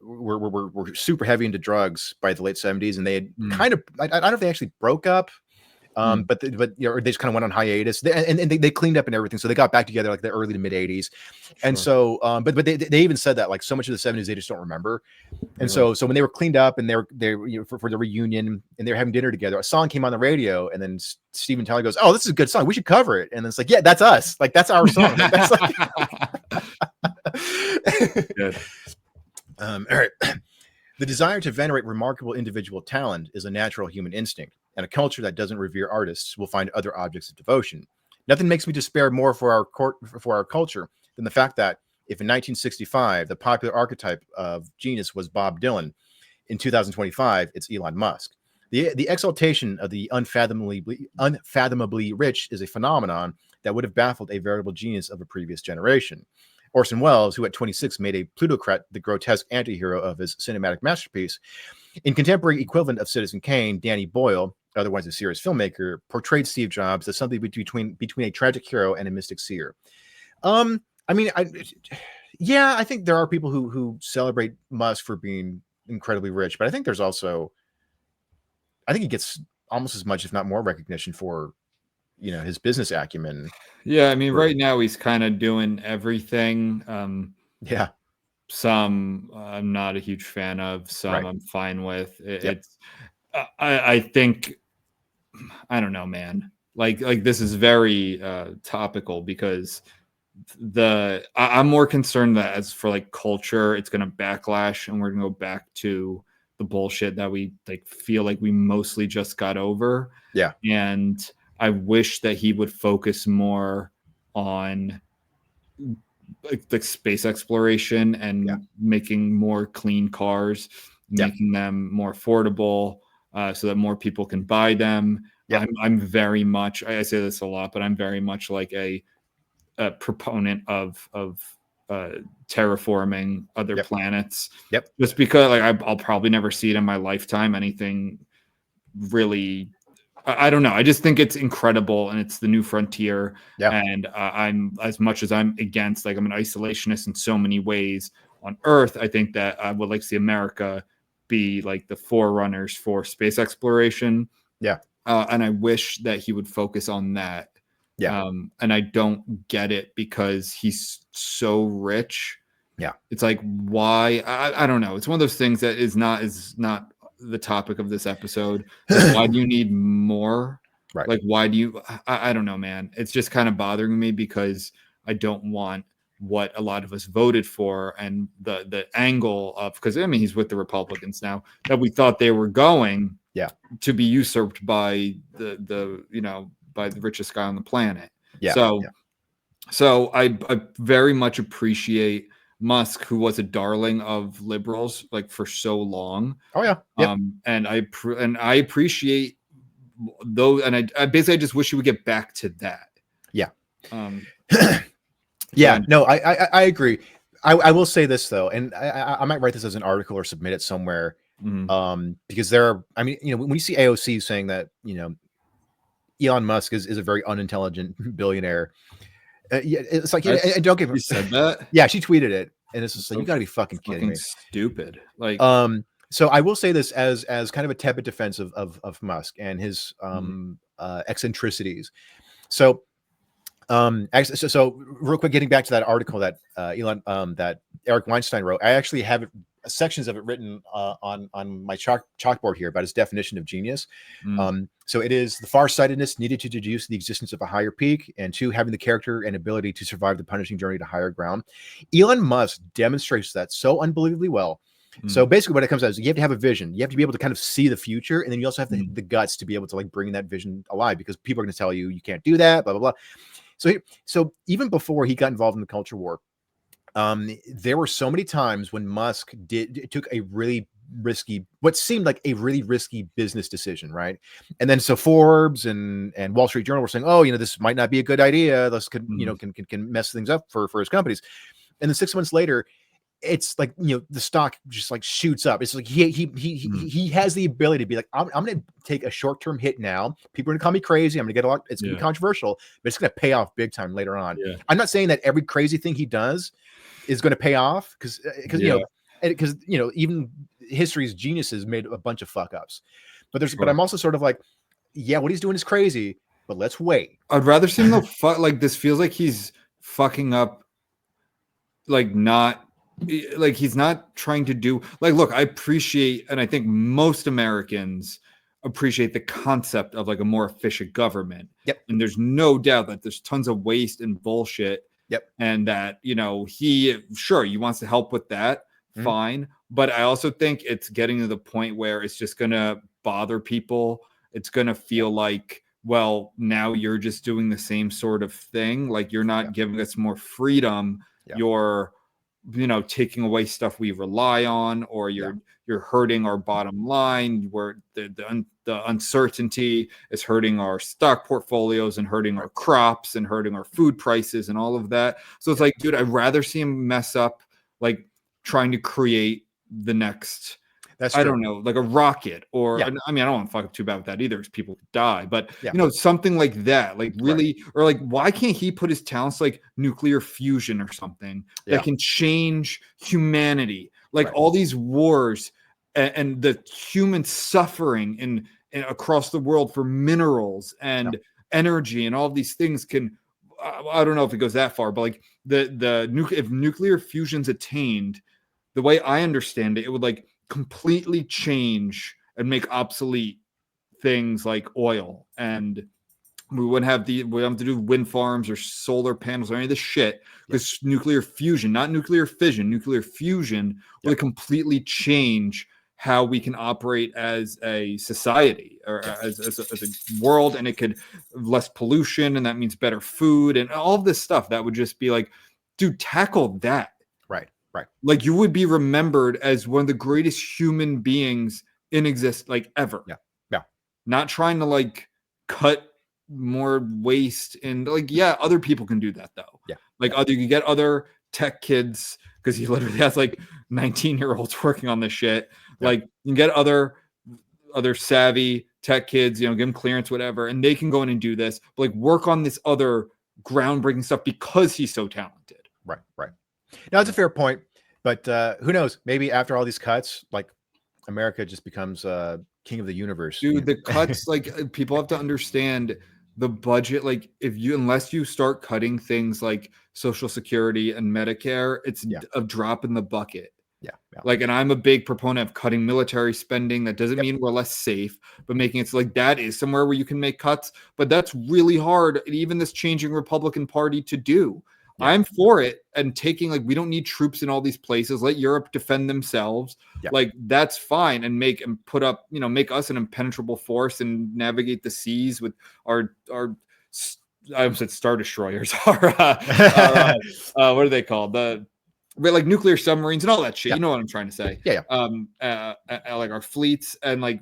[SPEAKER 3] were super heavy into drugs by the late 70s, and they had kind of, I don't know if they actually broke up. But you know, they just kind of went on hiatus, and they cleaned up and everything, so they got back together like the early to mid 80s. And so but they even said that like so much of the 70s they just don't remember. And so when they were cleaned up and they're you know, for the reunion, and they're having dinner together, a song came on the radio, and then Steven Tyler goes, "Oh, this is a good song, we should cover it." And it's like, yeah, that's us, like that's our song. Like, that's like
[SPEAKER 4] Good.
[SPEAKER 3] All right. The desire to venerate remarkable individual talent is a natural human instinct, and a culture that doesn't revere artists will find other objects of devotion. Nothing makes me despair more for our culture than the fact that if in 1965 the popular archetype of genius was Bob Dylan, in 2025 it's Elon Musk. The exaltation of the unfathomably rich is a phenomenon that would have baffled a veritable genius of a previous generation. Orson Welles, who at 26 made a plutocrat the grotesque antihero of his cinematic masterpiece, in contemporary equivalent of Citizen Kane, Danny Boyle, otherwise a serious filmmaker, portrayed Steve Jobs as something between a tragic hero and a mystic seer. I mean, I think there are people who celebrate Musk for being incredibly rich, but I think there's also, I think he gets almost as much, if not more, recognition for, you know, his business acumen.
[SPEAKER 4] Yeah, I mean, right now he's kind of doing everything.
[SPEAKER 3] Yeah.
[SPEAKER 4] Some I'm not a huge fan of. Some
[SPEAKER 3] Right.
[SPEAKER 4] I'm fine with. It's I think, I don't know, man. Like this is very topical because I'm more concerned that as for like culture, it's gonna backlash and we're gonna go back to the bullshit that we like feel like we mostly just got over.
[SPEAKER 3] Yeah.
[SPEAKER 4] And I wish that he would focus more on like space exploration and making more clean cars, making them more affordable, so that more people can buy them. I'm very much, I say this a lot, but I'm very much like a proponent of terraforming other planets. Just because like I'll probably never see it in my lifetime. Anything really, I don't know. I just think it's incredible, and it's the new frontier. And I'm, as much as I'm against, like I'm an isolationist in so many ways on Earth, I think that I would like to see America be like the forerunners for space exploration. And I wish that he would focus on that. And I don't get it because he's so rich. It's like, why? I don't know. It's one of those things that is not the topic of this episode. Like, why do you need more? Like, why do you? I don't know, man. It's just kind of bothering me because I don't want what a lot of us voted for, and the angle of, because I mean he's with the Republicans now, that we thought they were going to be usurped by the you know, by the richest guy on the planet. So I very much appreciate Musk, who was a darling of liberals like for so long. And I appreciate those, and I basically just wish he would get back to that.
[SPEAKER 3] No, I agree. I will say this though, and I might write this as an article or submit it somewhere. Because there are, I mean, when you see AOC saying that, Elon Musk is a very unintelligent billionaire. Yeah, it's like, and don't give him.
[SPEAKER 4] You said that?
[SPEAKER 3] Yeah, she tweeted it, and it's just like, you got to be fucking kidding me.
[SPEAKER 4] Stupid. Like,
[SPEAKER 3] so I will say this as kind of a tepid defense of Musk and his eccentricities. So, so real quick, getting back to that article that that Eric Weinstein wrote, I actually have sections of it written on my chalkboard here about his definition of genius. So it is the farsightedness needed to deduce the existence of a higher peak, and 2, having the character and ability to survive the punishing journey to higher ground. Elon Musk demonstrates that so unbelievably well. So basically what it comes down to is you have to have a vision. You have to be able to kind of see the future, and then you also have the guts to be able to like bring that vision alive, because people are going to tell you can't do that, blah, blah, blah. So even before he got involved in the culture war, there were so many times when Musk took a really risky, what seemed like a really risky business decision, right? And then so Forbes and Wall Street Journal were saying, oh, this might not be a good idea. This could, can mess things up for his companies. And then 6 months later, it's like, the stock just like shoots up. It's like he has the ability to be like, I'm going to take a short-term hit now. People are going to call me crazy. I'm going to get a lot. It's going to be controversial, but it's going to pay off big time later on. Yeah. I'm not saying that every crazy thing he does is going to pay off, because even history's geniuses made a bunch of fuck ups. But I'm also sort of like, yeah, what he's doing is crazy, but let's wait.
[SPEAKER 4] I'd rather see him like this feels like he's fucking up, like not. Like he's not trying to do like, look, I appreciate, and I think most Americans appreciate the concept of like a more efficient government.
[SPEAKER 3] Yep.
[SPEAKER 4] And there's no doubt that there's tons of waste and bullshit.
[SPEAKER 3] Yep.
[SPEAKER 4] And that, he wants to help with that. Fine. But I also think it's getting to the point where it's just going to bother people. It's going to feel like, well, now you're just doing the same sort of thing. Like you're not giving us more freedom. You're, taking away stuff we rely on, or you're hurting our bottom line, where the uncertainty is hurting our stock portfolios and hurting our crops and hurting our food prices and all of that. So it's like, dude, I'd rather see him mess up, like trying to create the next, I don't know, like a rocket, or I mean, I don't want to fuck up too bad with that either, because people die, but something like that, like really, or like, why can't he put his talents like nuclear fusion or something that can change humanity? Like all these wars and the human suffering in across the world for minerals and energy and all of these things can, I don't know if it goes that far, but like if nuclear fusion's attained, the way I understand it, it would like completely change and make obsolete things like oil, and we wouldn't have to do wind farms or solar panels or any of this shit, because nuclear fusion, not nuclear fission, nuclear fusion would completely change how we can operate as a society, or as a world, and it could less pollution, and that means better food and all of this stuff. That would just be like, dude, tackle that.
[SPEAKER 3] Right.
[SPEAKER 4] Like you would be remembered as one of the greatest human beings in exist, like ever.
[SPEAKER 3] Yeah.
[SPEAKER 4] Not trying to like cut more waste, and like, other people can do that though.
[SPEAKER 3] Yeah.
[SPEAKER 4] Like you get other tech kids, because he literally has like 19-year-olds working on this shit. Yeah. Like you can get other savvy tech kids, give them clearance, whatever, and they can go in and do this, but like work on this other groundbreaking stuff because he's so talented.
[SPEAKER 3] Right. Now, that's a fair point, but who knows? Maybe after all these cuts, like America just becomes king of the universe.
[SPEAKER 4] Dude, the cuts, like people have to understand the budget. Like unless you start cutting things like Social Security and Medicare, it's a drop in the bucket.
[SPEAKER 3] Yeah.
[SPEAKER 4] Like, and I'm a big proponent of cutting military spending. That doesn't mean we're less safe, but making it so like that is somewhere where you can make cuts. But that's really hard, even this changing Republican Party, to do. Yeah. I'm for it, and taking like, we don't need troops in all these places. Let Europe defend themselves. Yeah. Like that's fine, and make us an impenetrable force and navigate the seas with our I almost said Star Destroyers. What are they called? Like nuclear submarines and all that shit. Yeah. You know what I'm trying to say?
[SPEAKER 3] Yeah.
[SPEAKER 4] Like our fleets, and like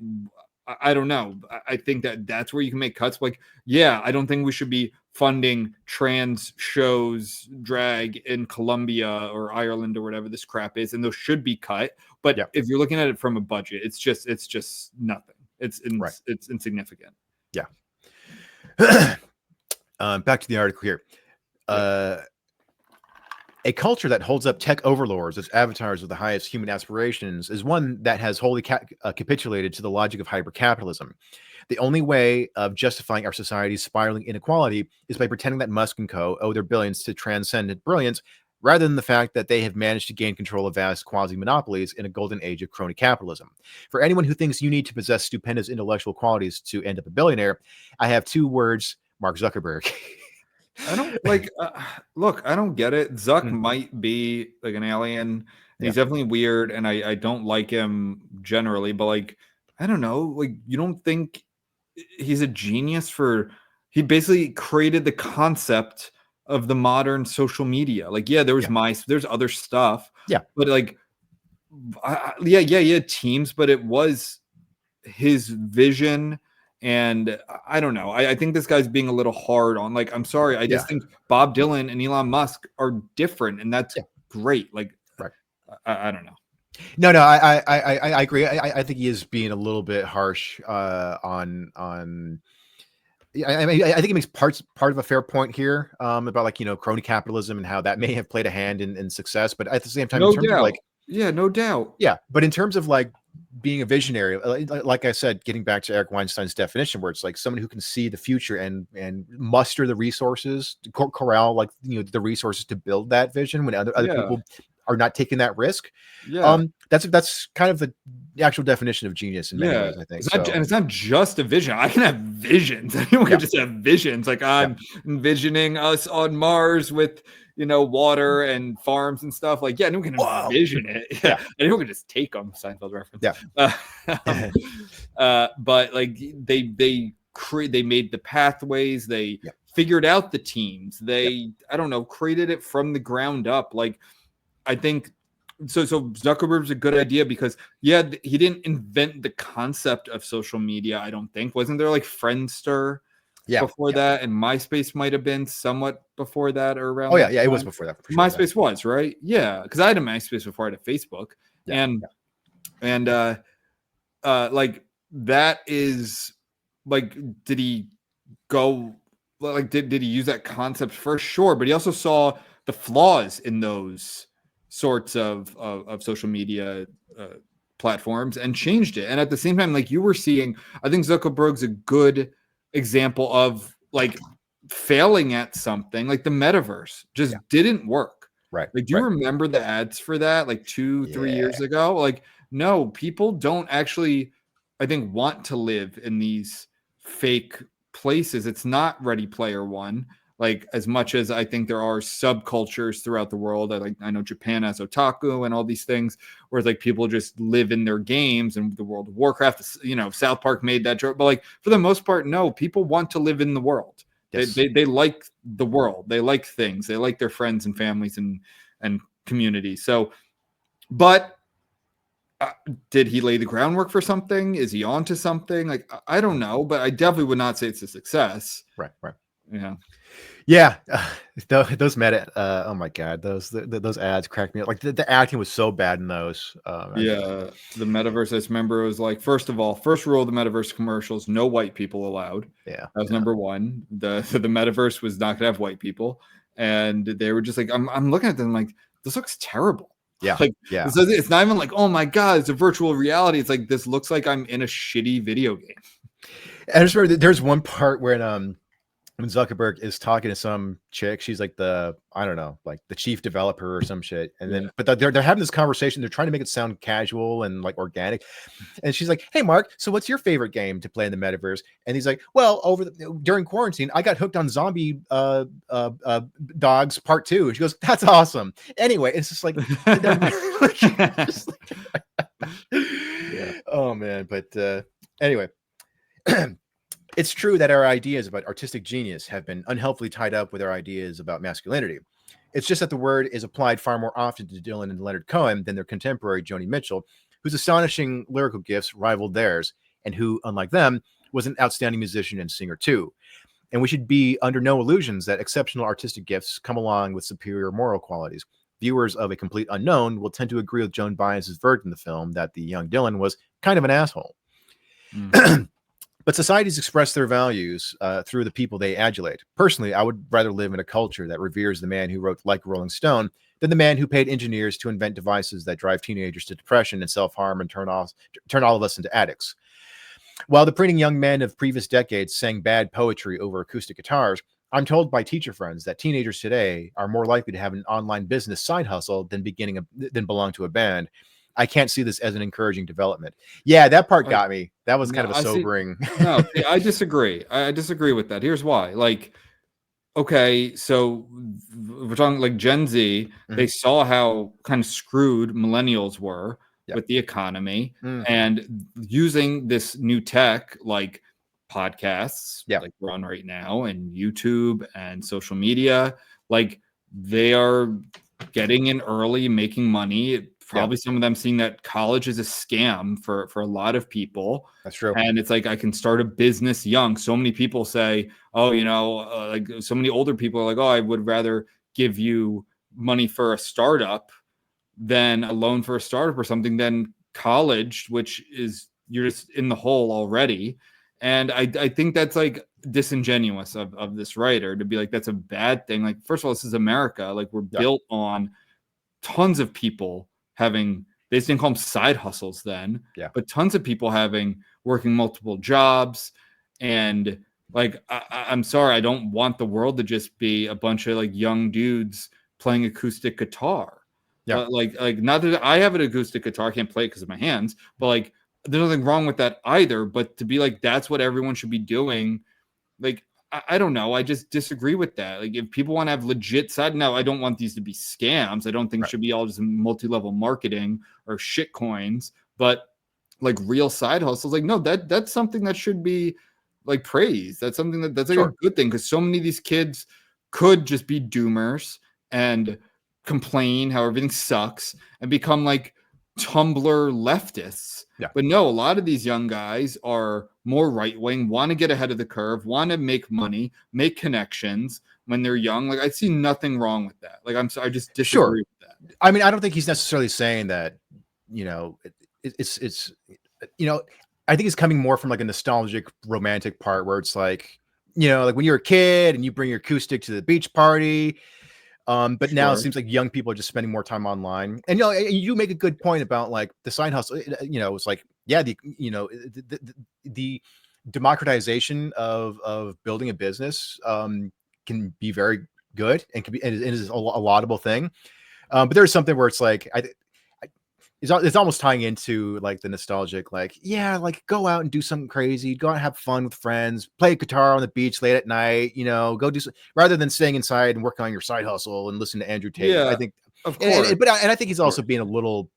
[SPEAKER 4] I don't know. I think that's where you can make cuts. Like, I don't think we should be funding trans shows drag in Colombia or Ireland or whatever this crap is, and those should be cut. But if you're looking at it from a budget, it's just nothing. It's insignificant.
[SPEAKER 3] Yeah. Back to the article here. A culture that holds up tech overlords as avatars of the highest human aspirations is one that has wholly capitulated to the logic of hypercapitalism. The only way of justifying our society's spiraling inequality is by pretending that Musk and co. owe their billions to transcendent brilliance, rather than the fact that they have managed to gain control of vast quasi-monopolies in a golden age of crony capitalism. For anyone who thinks you need to possess stupendous intellectual qualities to end up a billionaire, I have two words: Mark Zuckerberg.
[SPEAKER 4] I don't like look, I don't get it. Zuck might be like an alien. He's definitely weird, and I don't like him generally, but like, I don't know, like, you don't think he's a genius for he basically created the concept of the modern social media. Like, there was there's other stuff. But like teams, but it was his vision. And I don't know. I think this guy's being a little hard on. Like, I'm sorry. I just think Bob Dylan and Elon Musk are different, and that's great. Like, I don't know.
[SPEAKER 3] No, I agree. I think he is being a little bit harsh on. I mean, I think he makes part of a fair point here about, like, crony capitalism and how that may have played a hand in success. But at the same time,
[SPEAKER 4] no
[SPEAKER 3] in terms
[SPEAKER 4] doubt.
[SPEAKER 3] of, like,
[SPEAKER 4] no doubt.
[SPEAKER 3] Yeah, but in terms of, like, being a visionary, like I said, getting back to Eric Weinstein's definition, where it's like someone who can see the future and muster the resources, corral, like, the resources to build that vision when other people are not taking that risk. That's kind of the actual definition of genius in many ways, I think.
[SPEAKER 4] And it's not just a vision. I can have visions. Anyone can just have visions. Like, I'm envisioning us on Mars with water and farms and stuff. Like, anyone can envision it. Anyone can just take them. Seinfeld reference. But like, they made the pathways. They figured out the teams. They I don't know, created it from the ground up. Like, I think so Zuckerberg's a good idea because he didn't invent the concept of social media. I don't think. Wasn't there like Friendster before that, and MySpace might have been somewhat before that or around.
[SPEAKER 3] It was before that. For sure,
[SPEAKER 4] MySpace was right, because I had a MySpace before I had a Facebook, and like, that is like, did he go like did he use that concept first? Sure, but he also saw the flaws in those sorts of social media platforms and changed it. And at the same time, like you were seeing, I think Zuckerberg's a good example of like failing at something. Like the metaverse just didn't work.
[SPEAKER 3] Right.
[SPEAKER 4] Like, do you remember the ads for that like 2-3 years ago? Like, no, people don't actually, I think, want to live in these fake places. It's not Ready Player One. Like, as much as I think there are subcultures throughout the world, I know Japan has otaku and all these things, where like people just live in their games and the World of Warcraft, South Park made that joke. But like, for the most part, no, people want to live in the world. Yes. They like the world. They like things. They like their friends and families and communities. So, but did he lay the groundwork for something? Is he on to something? Like, I don't know, but I definitely would not say it's a success.
[SPEAKER 3] Right.
[SPEAKER 4] Yeah.
[SPEAKER 3] Those meta. Oh my god, those ads cracked me up. Like the acting was so bad in those.
[SPEAKER 4] The metaverse. I just remember it was like, first of all, first rule of the metaverse commercials: no white people allowed.
[SPEAKER 3] Yeah,
[SPEAKER 4] that was number one. The metaverse was not gonna have white people, and they were just like, I'm looking at them like, this looks terrible. It's not even like, oh my god, it's a virtual reality. It's like, this looks like I'm in a shitty video game.
[SPEAKER 3] I just remember there's one part where when Zuckerberg is talking to some chick, she's like the chief developer or some shit. And then, but they're having this conversation. They're trying to make it sound casual and like organic. And she's like, "Hey, Mark, so what's your favorite game to play in the metaverse?" And he's like, "Well, during quarantine, I got hooked on Zombie Dogs Part 2." And she goes, "That's awesome." Anyway, it's just like, oh man. But anyway. It's true that our ideas about artistic genius have been unhelpfully tied up with our ideas about masculinity. It's just that the word is applied far more often to Dylan and Leonard Cohen than their contemporary Joni Mitchell, whose astonishing lyrical gifts rivaled theirs, and who, unlike them, was an outstanding musician and singer too. and we should be under no illusions that exceptional artistic gifts come along with superior moral qualities. Viewers of A Complete Unknown will tend to agree with Joan Baez's verdict in the film that the young Dylan was kind of an asshole. But societies express their values through the people they adulate. Personally, I would rather live in a culture that reveres the man who wrote Like Rolling Stone than the man who paid engineers to invent devices that drive teenagers to depression and self-harm and turn all of us into addicts. While the preening young men of previous decades sang bad poetry over acoustic guitars, I'm told by teacher friends that teenagers today are more likely to have an online business side hustle than belong to a band. I can't see this as an encouraging development. Yeah, that part got me. That was kind of a sobering.
[SPEAKER 4] I disagree. I disagree with that. Here's why. Like, okay, so we're talking like Gen Z. They saw how kind of screwed millennials were with the economy and using this new tech like podcasts like we're on right now and YouTube and social media. Like they are getting in early, making money. Probably some of them seeing that college is a scam for a lot of people.
[SPEAKER 3] That's true.
[SPEAKER 4] And it's like, I can start a business young. So many people say, oh, you know, like so many older people are like, oh, I would rather give you money for a startup than a loan for a startup or something than college, which is you're just in the hole already. And I think that's like disingenuous of this writer to be like, that's a bad thing. Like, first of all, this is America. Like we're built on tons of people having, they didn't call them side hustles then, but tons of people working multiple jobs. And like, I'm sorry, I don't want the world to just be a bunch of like young dudes playing acoustic guitar. Like not that I have an acoustic guitar, I can't play it because of my hands, but like there's nothing wrong with that either. But to be like, that's what everyone should be doing. Like, I don't know. I just disagree with that. Like, if people want to have legit side, no, I don't want these to be scams. I don't think it should be all just multi-level marketing or shit coins, but like real side hustles. Like, no, that's something that should be like praised. That's something that's like a good thing because so many of these kids could just be doomers and complain how everything sucks and become like Tumblr leftists. But no, a lot of these young guys are more right-wing, want to get ahead of the curve, want to make money, make connections when they're young. Like, I see nothing wrong with that. Like, I just disagree with that.
[SPEAKER 3] I mean, I don't think he's necessarily saying that, you know, it's you know, I think it's coming more from like a nostalgic romantic part where it's like, you know, like when you're a kid and you bring your acoustic to the beach party. But now it seems like young people are just spending more time online. And, you know, you make a good point about like the side hustle, you know, it's like, the democratization of building a business can be very good and can be, and is a laudable thing. But there's something where it's like, it's almost tying into like the nostalgic, like, yeah, like go out and do something crazy, go out and have fun with friends, play guitar on the beach late at night, you know, go do rather than staying inside and working on your side hustle and listen to Andrew Tate. I think,
[SPEAKER 4] of course,
[SPEAKER 3] but I think he's also being a little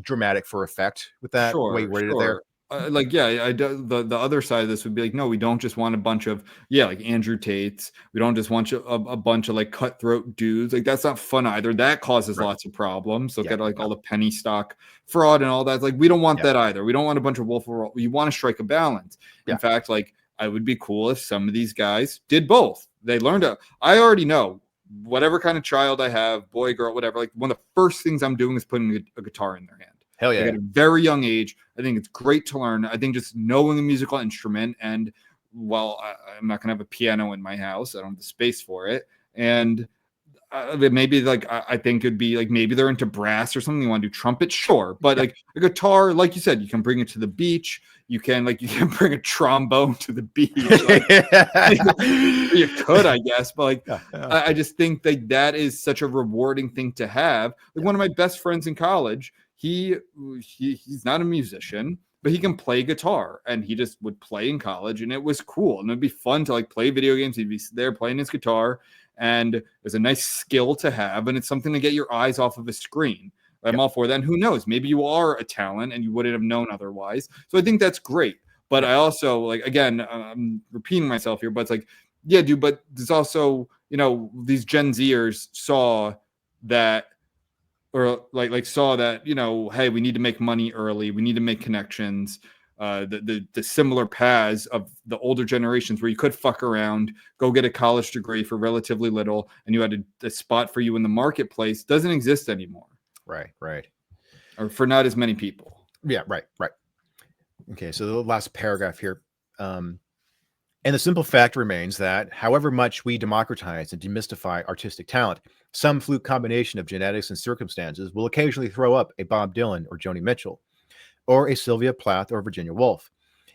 [SPEAKER 3] dramatic for effect with that way he worded it there.
[SPEAKER 4] Like, yeah, the other side of this would be like, no, we don't just want a bunch of like Andrew Tates. We don't just want a bunch of like cutthroat dudes. Like, that's not fun either. That causes lots of problems. Look at like all the penny stock fraud and all that. Like, we don't want that either. We don't want a bunch of wolf. We want to strike a balance. In fact, like, I would be cool if some of these guys did both. They learned I already know whatever kind of child I have, boy, girl, whatever. Like, one of the first things I'm doing is putting a guitar in their hand.
[SPEAKER 3] Hell yeah.
[SPEAKER 4] Like, at a very young age. I think it's great to learn. I think just knowing a musical instrument, and well, I'm not going to have a piano in my house. I don't have the space for it. And maybe like, I think it'd be like, maybe they're into brass or something. You want to do trumpet? Sure. But like a guitar, like you said, you can bring it to the beach. You can bring a trombone to the beach. Like, you could, I guess. But like, I just think that is such a rewarding thing to have. Like, one of my best friends in college, he's not a musician, but he can play guitar, and he just would play in college, and it was cool. And it'd be fun to like play video games. He'd be there playing his guitar, and it's a nice skill to have, and it's something to get your eyes off of a screen. I'm all for that. And who knows? Maybe you are a talent and you wouldn't have known otherwise. So I think that's great. But I also, like, again, I'm repeating myself here, but it's like, yeah, dude, but there's also, you know, these Gen Zers saw that, or like saw that, you know, hey, we need to make money early. We need to make connections. the similar paths of the older generations where you could fuck around, go get a college degree for relatively little, and you had a spot for you in the marketplace doesn't exist anymore.
[SPEAKER 3] Right.
[SPEAKER 4] Or for not as many people.
[SPEAKER 3] Yeah, right. Okay, so the last paragraph here. And the simple fact remains that however much we democratize and demystify artistic talent, some fluke combination of genetics and circumstances will occasionally throw up a Bob Dylan or Joni Mitchell, or a Sylvia Plath or Virginia Woolf.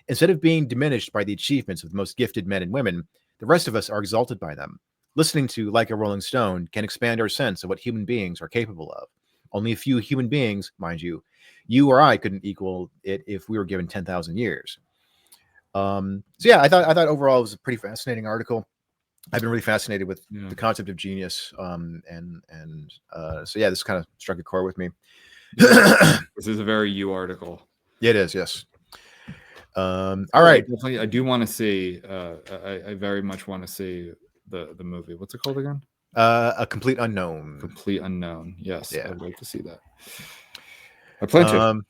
[SPEAKER 3] Instead of being diminished by the achievements of the most gifted men and women, the rest of us are exalted by them. Listening to Like a Rolling Stone can expand our sense of what human beings are capable of. Only a few human beings, mind you, you or I couldn't equal it if we were given 10,000 years. So yeah, I thought overall it was a pretty fascinating article. I've been really fascinated with the concept of genius. So yeah, this kind of struck a chord with me.
[SPEAKER 4] This is a very you article.
[SPEAKER 3] Yeah, it is. Yes. All right.
[SPEAKER 4] I do want to see. I very much want to see the movie. What's it called again?
[SPEAKER 3] A Complete Unknown.
[SPEAKER 4] Complete Unknown. Yes,
[SPEAKER 3] Yeah.
[SPEAKER 4] I'd like to see that. I plan to.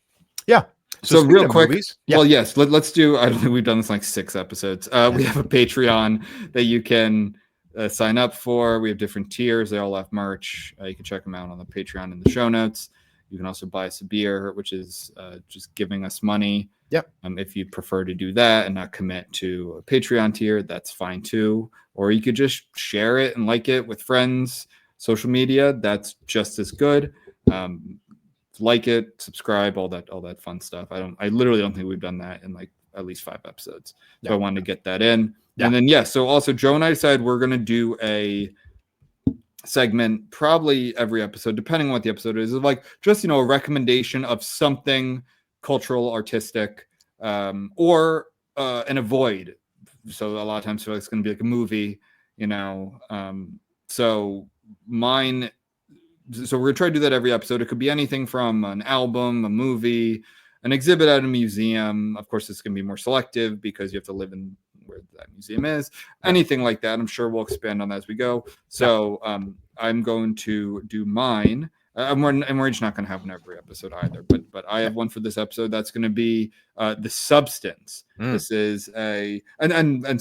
[SPEAKER 3] Yeah.
[SPEAKER 4] So real quick,
[SPEAKER 3] movies,
[SPEAKER 4] well, yes, let's do. I don't think we've done this in like 6 episodes. We have a Patreon that you can sign up for. We have different tiers. They all have merch. You can check them out on the Patreon in the show notes. You can also buy us a beer, which is just giving us money.
[SPEAKER 3] Yep.
[SPEAKER 4] If you prefer to do that and not commit to a Patreon tier, that's fine too. Or you could just share it and like it with friends, social media. That's just as good. Like it, subscribe, all that fun stuff. I literally don't think we've done that in like at least 5 episodes. So I wanted to get that in. Yeah. And then so also Joe and I decided we're gonna do a segment probably every episode, depending on what the episode is, like just a recommendation of something cultural, artistic, or an avoid. So a lot of times it's gonna be like a movie, so mine. So we're going to try to do that every episode. It could be anything from an album, a movie, an exhibit at a museum. Of course, it's going to be more selective because you have to live in where that museum is. Anything like that. I'm sure we'll expand on that as we go. So I'm going to do mine. And we're just not going to have one every episode either. But I have one for this episode. That's going to be The Substance. This is and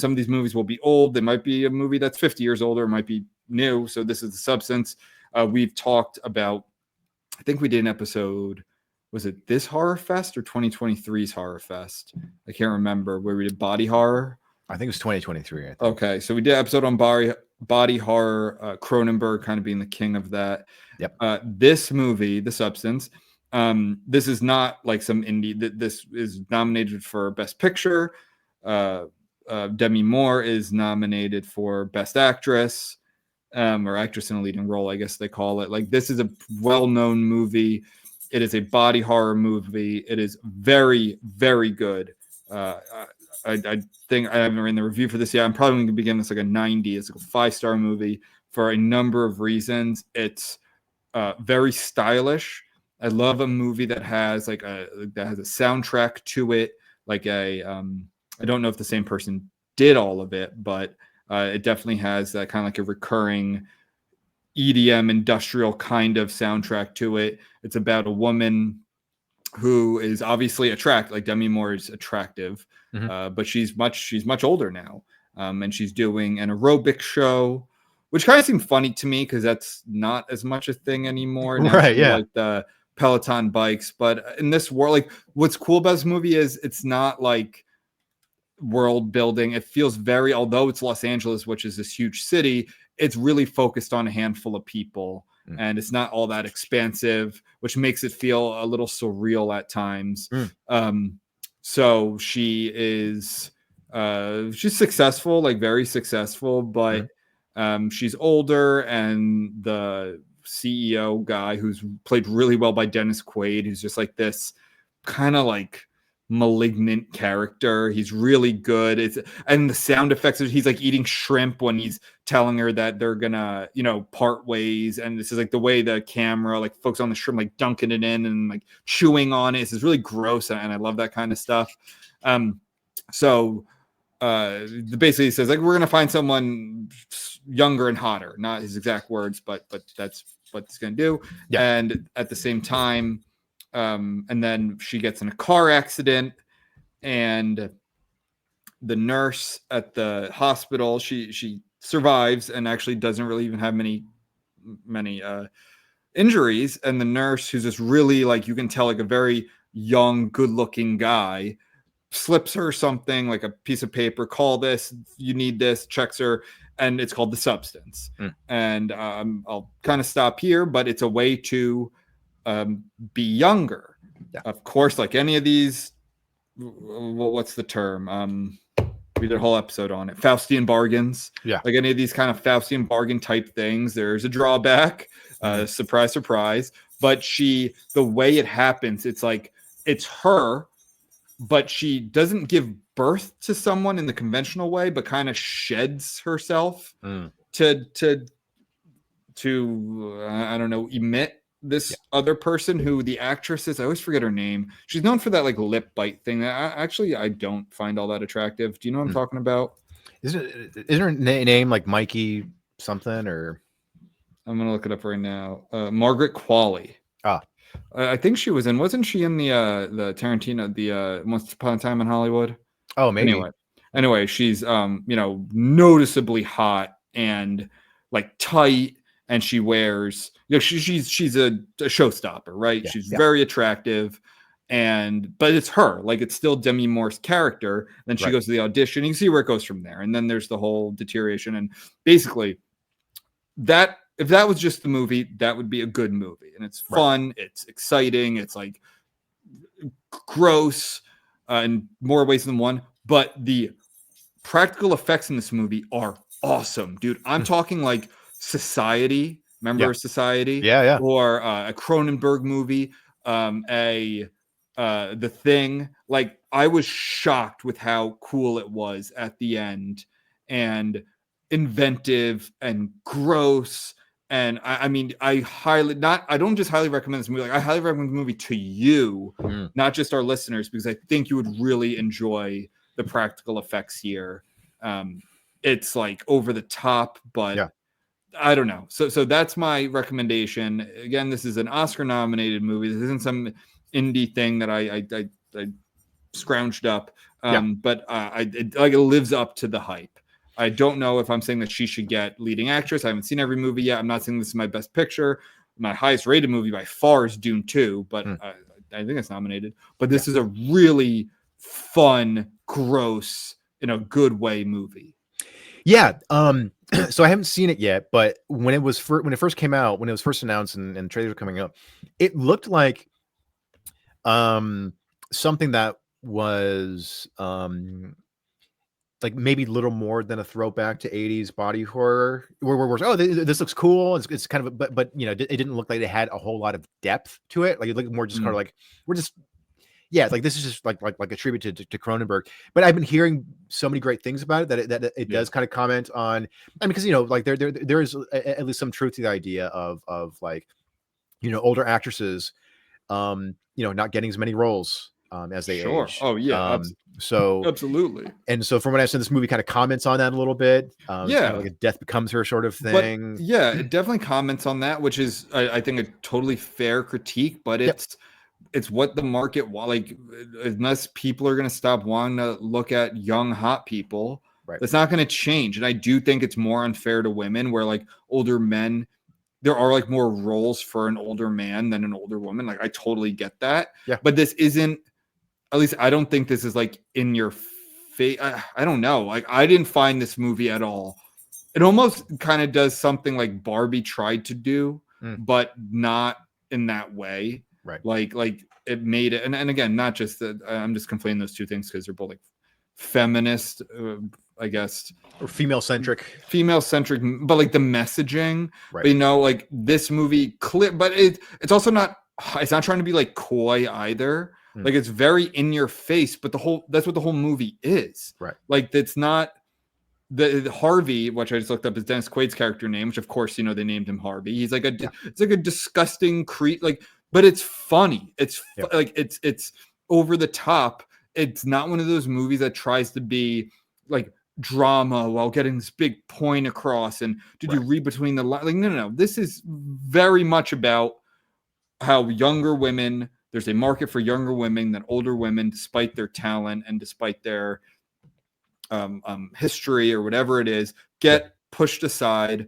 [SPEAKER 4] some of these movies will be old. They might be a movie that's 50 years older. It might be new. So this is The Substance. We've talked about, I think we did an episode, was it this Horror Fest or 2023's Horror Fest? I can't remember, where we did body horror.
[SPEAKER 3] I think it was 2023. I think.
[SPEAKER 4] Okay, so we did an episode on body horror, Cronenberg kind of being the king of that.
[SPEAKER 3] Yep.
[SPEAKER 4] This movie, The Substance, this is not like some indie. This is nominated for Best Picture. Demi Moore is nominated for Best Actress. Or actress in a leading role, I guess they call it. Like, this is a well-known movie. It is a body horror movie. It is very, very good. I think I haven't written the review for this yet. I'm probably going to begin this like a 90. It's like a 5-star movie for a number of reasons. It's very stylish. I love a movie that has a soundtrack to it. Like I don't know if the same person did all of it, but it definitely has that kind of like a recurring EDM industrial kind of soundtrack to it. It's about a woman who is obviously attractive. Like, Demi Moore is attractive, but she's much older now, and she's doing an aerobic show, which kind of seemed funny to me because that's not as much a thing anymore. Now,
[SPEAKER 3] right? Yeah.
[SPEAKER 4] Like the Peloton bikes, but in this world, like, what's cool about this movie is it's not like world building. It feels very, although it's Los Angeles, which is this huge city, it's really focused on a handful of people, and it's not all that expansive, which makes it feel a little surreal at times. So she is she's successful, like very successful, but she's older, and the CEO guy, who's played really well by Dennis Quaid, who's just like this kind of like malignant character. He's really good. And the sound effects, he's like eating shrimp when he's telling her that they're gonna part ways, and this is like the way the camera like focuses on the shrimp, like dunking it in and like chewing on it. It's really gross, and I love that kind of stuff. So basically he says, like, we're gonna find someone younger and hotter, not his exact words, but that's what he's gonna do. And at the same time, and then she gets in a car accident, and the nurse at the hospital, she survives and actually doesn't really even have many injuries. And the nurse, who's this really, like, you can tell, like a very young, good looking guy, slips her something, like a piece of paper, call this, you need this, checks her, and it's called the substance. And I'll kind of stop here, but it's a way to be younger. Of course, like any of these, what's the term? We did a whole episode on it. Faustian bargains.
[SPEAKER 3] Yeah.
[SPEAKER 4] Like any of these kind of Faustian bargain type things, there's a drawback. Surprise, surprise. But the way it happens, it's like, it's her, but she doesn't give birth to someone in the conventional way, but kind of sheds herself to I don't know, emit this other person who the actress is. I always forget her name. She's known for that like lip bite thing that I don't find all that attractive. Do you know what I'm talking about?
[SPEAKER 3] Isn't her name like Mikey something, or?
[SPEAKER 4] I'm gonna look it up right now. Margaret Qualley.
[SPEAKER 3] Ah,
[SPEAKER 4] I think she wasn't she in the Tarantino, the Once Upon a Time in Hollywood?
[SPEAKER 3] Oh, maybe.
[SPEAKER 4] Anyway, she's noticeably hot and like tight, and she wears, she's a showstopper, right? She's very attractive, but it's her, like, it's still Demi Moore's character. Then she goes to the audition. You can see where it goes from there, and then there's the whole deterioration. And basically, that if that was just the movie, that would be a good movie, and it's fun, it's exciting, it's like gross in more ways than one. But the practical effects in this movie are awesome, dude. I'm talking like Society. Remember Society?
[SPEAKER 3] Yeah.
[SPEAKER 4] Or a Cronenberg movie, The Thing. Like, I was shocked with how cool it was at the end, and inventive and gross. And I mean, I don't just highly recommend this movie. Like, I highly recommend the movie to you, not just our listeners, because I think you would really enjoy the practical effects here. It's like over the top, but I don't know. So that's my recommendation. Again, this is an Oscar-nominated movie. This isn't some indie thing that I scrounged up. But it lives up to the hype. I don't know if I'm saying that she should get leading actress. I haven't seen every movie yet. I'm not saying this is my best picture. My highest rated movie by far is Dune 2, but I think it's nominated. But this is a really fun, gross, in a good way movie.
[SPEAKER 3] Yeah. So I haven't seen it yet, but when it first came out, when it was first announced and trailers were coming up, it looked like something that was like maybe a little more than a throwback to 80s body horror, where this looks cool. It's kind of but it didn't look like it had a whole lot of depth to it. Like it looked more just kind of like like this is just like a tribute to Cronenberg. But I've been hearing so many great things about it that it does kind of comment on. I mean, because like there is at least some truth to the idea of like older actresses not getting as many roles as they age.
[SPEAKER 4] Oh yeah.
[SPEAKER 3] So
[SPEAKER 4] absolutely.
[SPEAKER 3] And so from what I've seen, this movie kind of comments on that a little bit. It's kind of like a death becomes her sort of thing.
[SPEAKER 4] But yeah, it definitely comments on that, which is I think a totally fair critique. But it's what the market like. Unless people are going to stop wanting to look at young hot people, that's not going to change. And I do think it's more unfair to women, where like older men, there are like more roles for an older man than an older woman. Like, I totally get that. Yeah. But this isn't, at least I don't think this is like in your face. I don't know. Like, I didn't find this movie at all. It almost kind of does something like Barbie tried to do, but not in that way. Right. Like it made it. And again, not just that, I'm just conflating those two things because they're both like feminist, I guess,
[SPEAKER 3] or female centric,
[SPEAKER 4] but like the messaging, right? Like this movie but it's also not, it's not trying to be like coy either. Like, it's very in your face, but that's what the whole movie is, right? Like, it's not the Harvey, which I just looked up, is Dennis Quaid's character name, which of course they named him Harvey. He's like it's like a disgusting creep, like, but it's funny. It's like it's over the top. It's not one of those movies that tries to be like drama while getting this big point across. And did you read between the lines? Like, no. This is very much about how younger women there's a market for younger women than older women, despite their talent and despite their history or whatever it is, get pushed aside.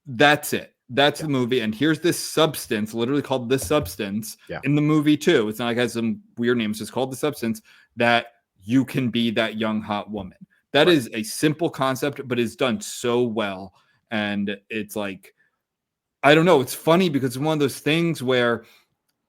[SPEAKER 4] That's it. That's the movie. And here's this substance, literally called The Substance in the movie too. It's not like it has some weird names. It's called The Substance, that you can be that young, hot woman. That is a simple concept, but it's done so well. And it's like, I don't know. It's funny because it's one of those things where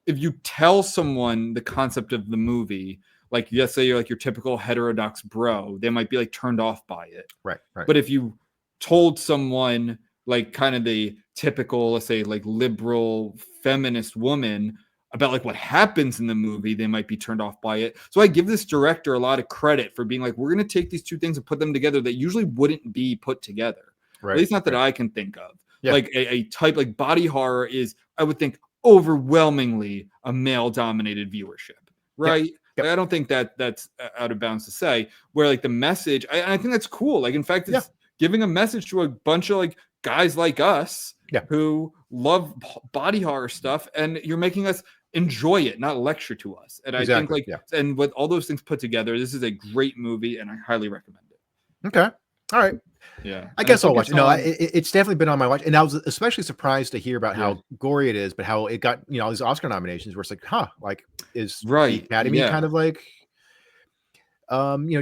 [SPEAKER 4] if you tell someone the concept of the movie, like let's say you're like your typical heterodox bro, they might be like turned off by it.
[SPEAKER 3] Right.
[SPEAKER 4] But if you told someone like kind of the typical, let's say like liberal feminist woman about like what happens in the movie, they might be turned off by it. So I give this director a lot of credit for being like, we're going to take these two things and put them together that usually wouldn't be put together. At least not that I can think of. Like a type like body horror is, I would think, overwhelmingly a male dominated viewership, right? Like, I don't think that that's out of bounds to say, where like the message, I think that's cool. Like, in fact, it's giving a message to a bunch of like guys like us who love body horror stuff, and you're making us enjoy it, not lecture to us. And I think like, and with all those things put together, this is a great movie, and I highly recommend it.
[SPEAKER 3] Okay. All right.
[SPEAKER 4] Yeah.
[SPEAKER 3] I guess I'll watch it. No, it's definitely been on my watch. And I was especially surprised to hear about how gory it is, but how it got, all these Oscar nominations where it's like, like, is the Academy kind of like,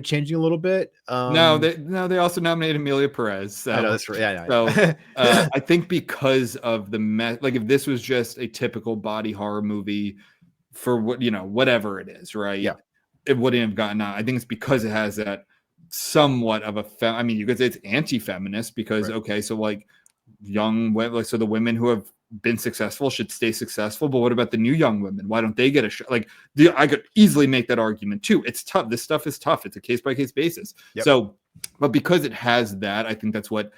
[SPEAKER 3] changing a little bit?
[SPEAKER 4] No, they also nominated Amelia Perez. So,
[SPEAKER 3] I know that's right. Yeah.
[SPEAKER 4] So I think because of the like, if this was just a typical body horror movie for what, whatever it is, right? Yeah. It wouldn't have gotten out. I think it's because it has that somewhat of a I mean, you could say it's anti-feminist because so like young women, like, so the women who have been successful should stay successful, but what about the new young women? Why don't they get a shot? Like, I could easily make that argument too. It's tough. This stuff is tough. It's a case-by-case basis. So, but because it has that, I think that's what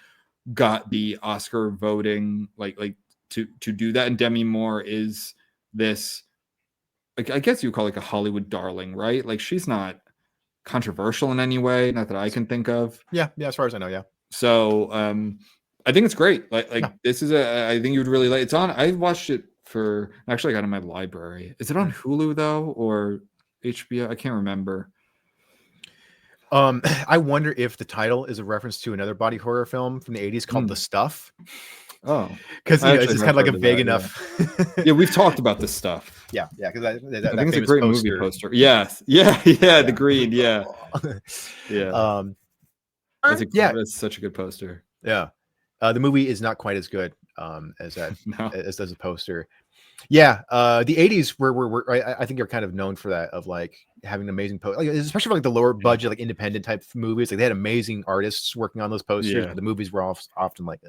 [SPEAKER 4] got the Oscar voting like to do that. And Demi Moore is this, like, I guess you call like a Hollywood darling, right? Like, she's not controversial in any way, not that I can think of.
[SPEAKER 3] Yeah, as far as I know,
[SPEAKER 4] So I think it's great. Like this is I think you would really like. It's on. I watched it for, actually I got it in my library. Is it on Hulu though, or HBO? I can't remember.
[SPEAKER 3] I wonder if the title is a reference to another body horror film from the 80s called The Stuff.
[SPEAKER 4] Oh,
[SPEAKER 3] because it's just kind of like a vague enough.
[SPEAKER 4] Yeah, we've talked about this stuff.
[SPEAKER 3] Yeah, because I
[SPEAKER 4] think it's a great movie poster. Yes, yeah, the green, yeah. That's such a good poster.
[SPEAKER 3] Yeah, the movie is not quite as good as that as a poster. Yeah, the 80s were I think are kind of known for that, of like having amazing like, especially for like the lower budget, like independent type of movies. Like they had amazing artists working on those posters, but the movies were often like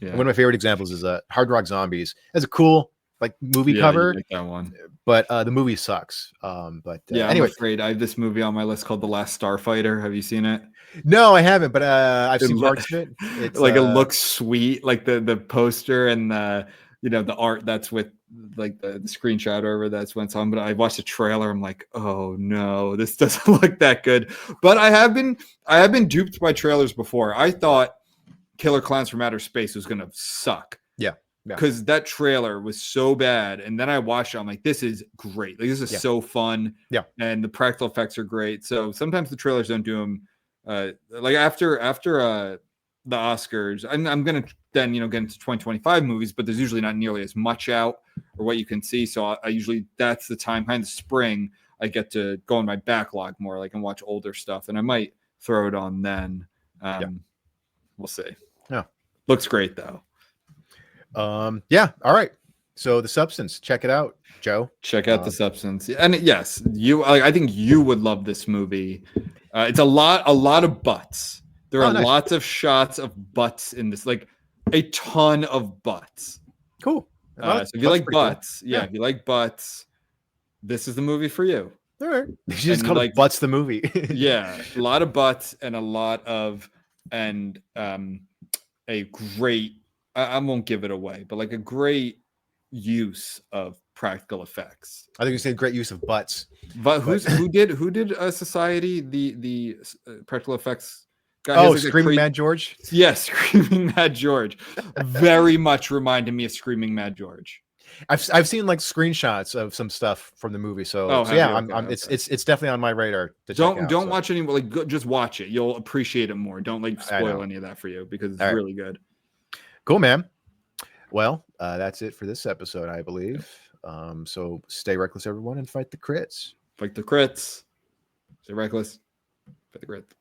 [SPEAKER 3] one of my favorite examples is Hard Rock Zombies. It's a cool like movie cover,
[SPEAKER 4] like that one,
[SPEAKER 3] but the movie sucks. But
[SPEAKER 4] anyway, I'm afraid I have this movie on my list called The Last Starfighter. Have you seen it?
[SPEAKER 3] No, I haven't, but I've seen parts of it. It's
[SPEAKER 4] like, it looks sweet, like the poster and the art that's with like the screenshot or whatever that's what's on. But I watched the trailer, I'm like, oh no, this doesn't look that good. But I have been duped by trailers before. I thought Killer Clowns from Outer Space was gonna suck. Yeah. Because that trailer was so bad, and then I watched it. I'm like, this is great. Like, this is so fun. Yeah, and the practical effects are great. So sometimes the trailers don't do them. Like after the Oscars, I'm gonna then get into 2025 movies, but there's usually not nearly as much out or what you can see. So I usually, that's the time, kind of spring, I get to go in my backlog more, like, and watch older stuff, and I might throw it on then. We'll see. Yeah, looks great though.
[SPEAKER 3] Yeah. All right. So The Substance, check it out, Joe.
[SPEAKER 4] Check out The Substance. And yes, I think you would love this movie. It's a lot of butts. There are lots of shots of butts in this, like a ton of butts.
[SPEAKER 3] Cool.
[SPEAKER 4] So if you like butts, cool. If you like butts, this is the movie for you.
[SPEAKER 3] All right. You just call it Butts the movie.
[SPEAKER 4] Yeah. A lot of butts and a lot of, a great, I won't give it away, but like a great use of practical effects.
[SPEAKER 3] I think you said great use of butts.
[SPEAKER 4] But who did Society, the practical effects guy?
[SPEAKER 3] Oh, like Screaming Mad George?
[SPEAKER 4] Yes, Screaming Mad George. Very much reminded me of Screaming Mad George.
[SPEAKER 3] I've seen like screenshots of some stuff from the movie. So,
[SPEAKER 4] Oh,
[SPEAKER 3] so
[SPEAKER 4] have
[SPEAKER 3] yeah,
[SPEAKER 4] you?
[SPEAKER 3] I'm
[SPEAKER 4] Okay, okay.
[SPEAKER 3] it's definitely on my radar to check out.
[SPEAKER 4] Don't
[SPEAKER 3] So,
[SPEAKER 4] watch any like just watch it. You'll appreciate it more. Don't like
[SPEAKER 3] I
[SPEAKER 4] spoil
[SPEAKER 3] know.
[SPEAKER 4] any of that for you because it's
[SPEAKER 3] All right.
[SPEAKER 4] really good.
[SPEAKER 3] Cool, man. Well, that's it for this episode, I believe. So stay reckless, everyone, and fight the crits.
[SPEAKER 4] Fight the crits. Stay reckless. Fight the crits.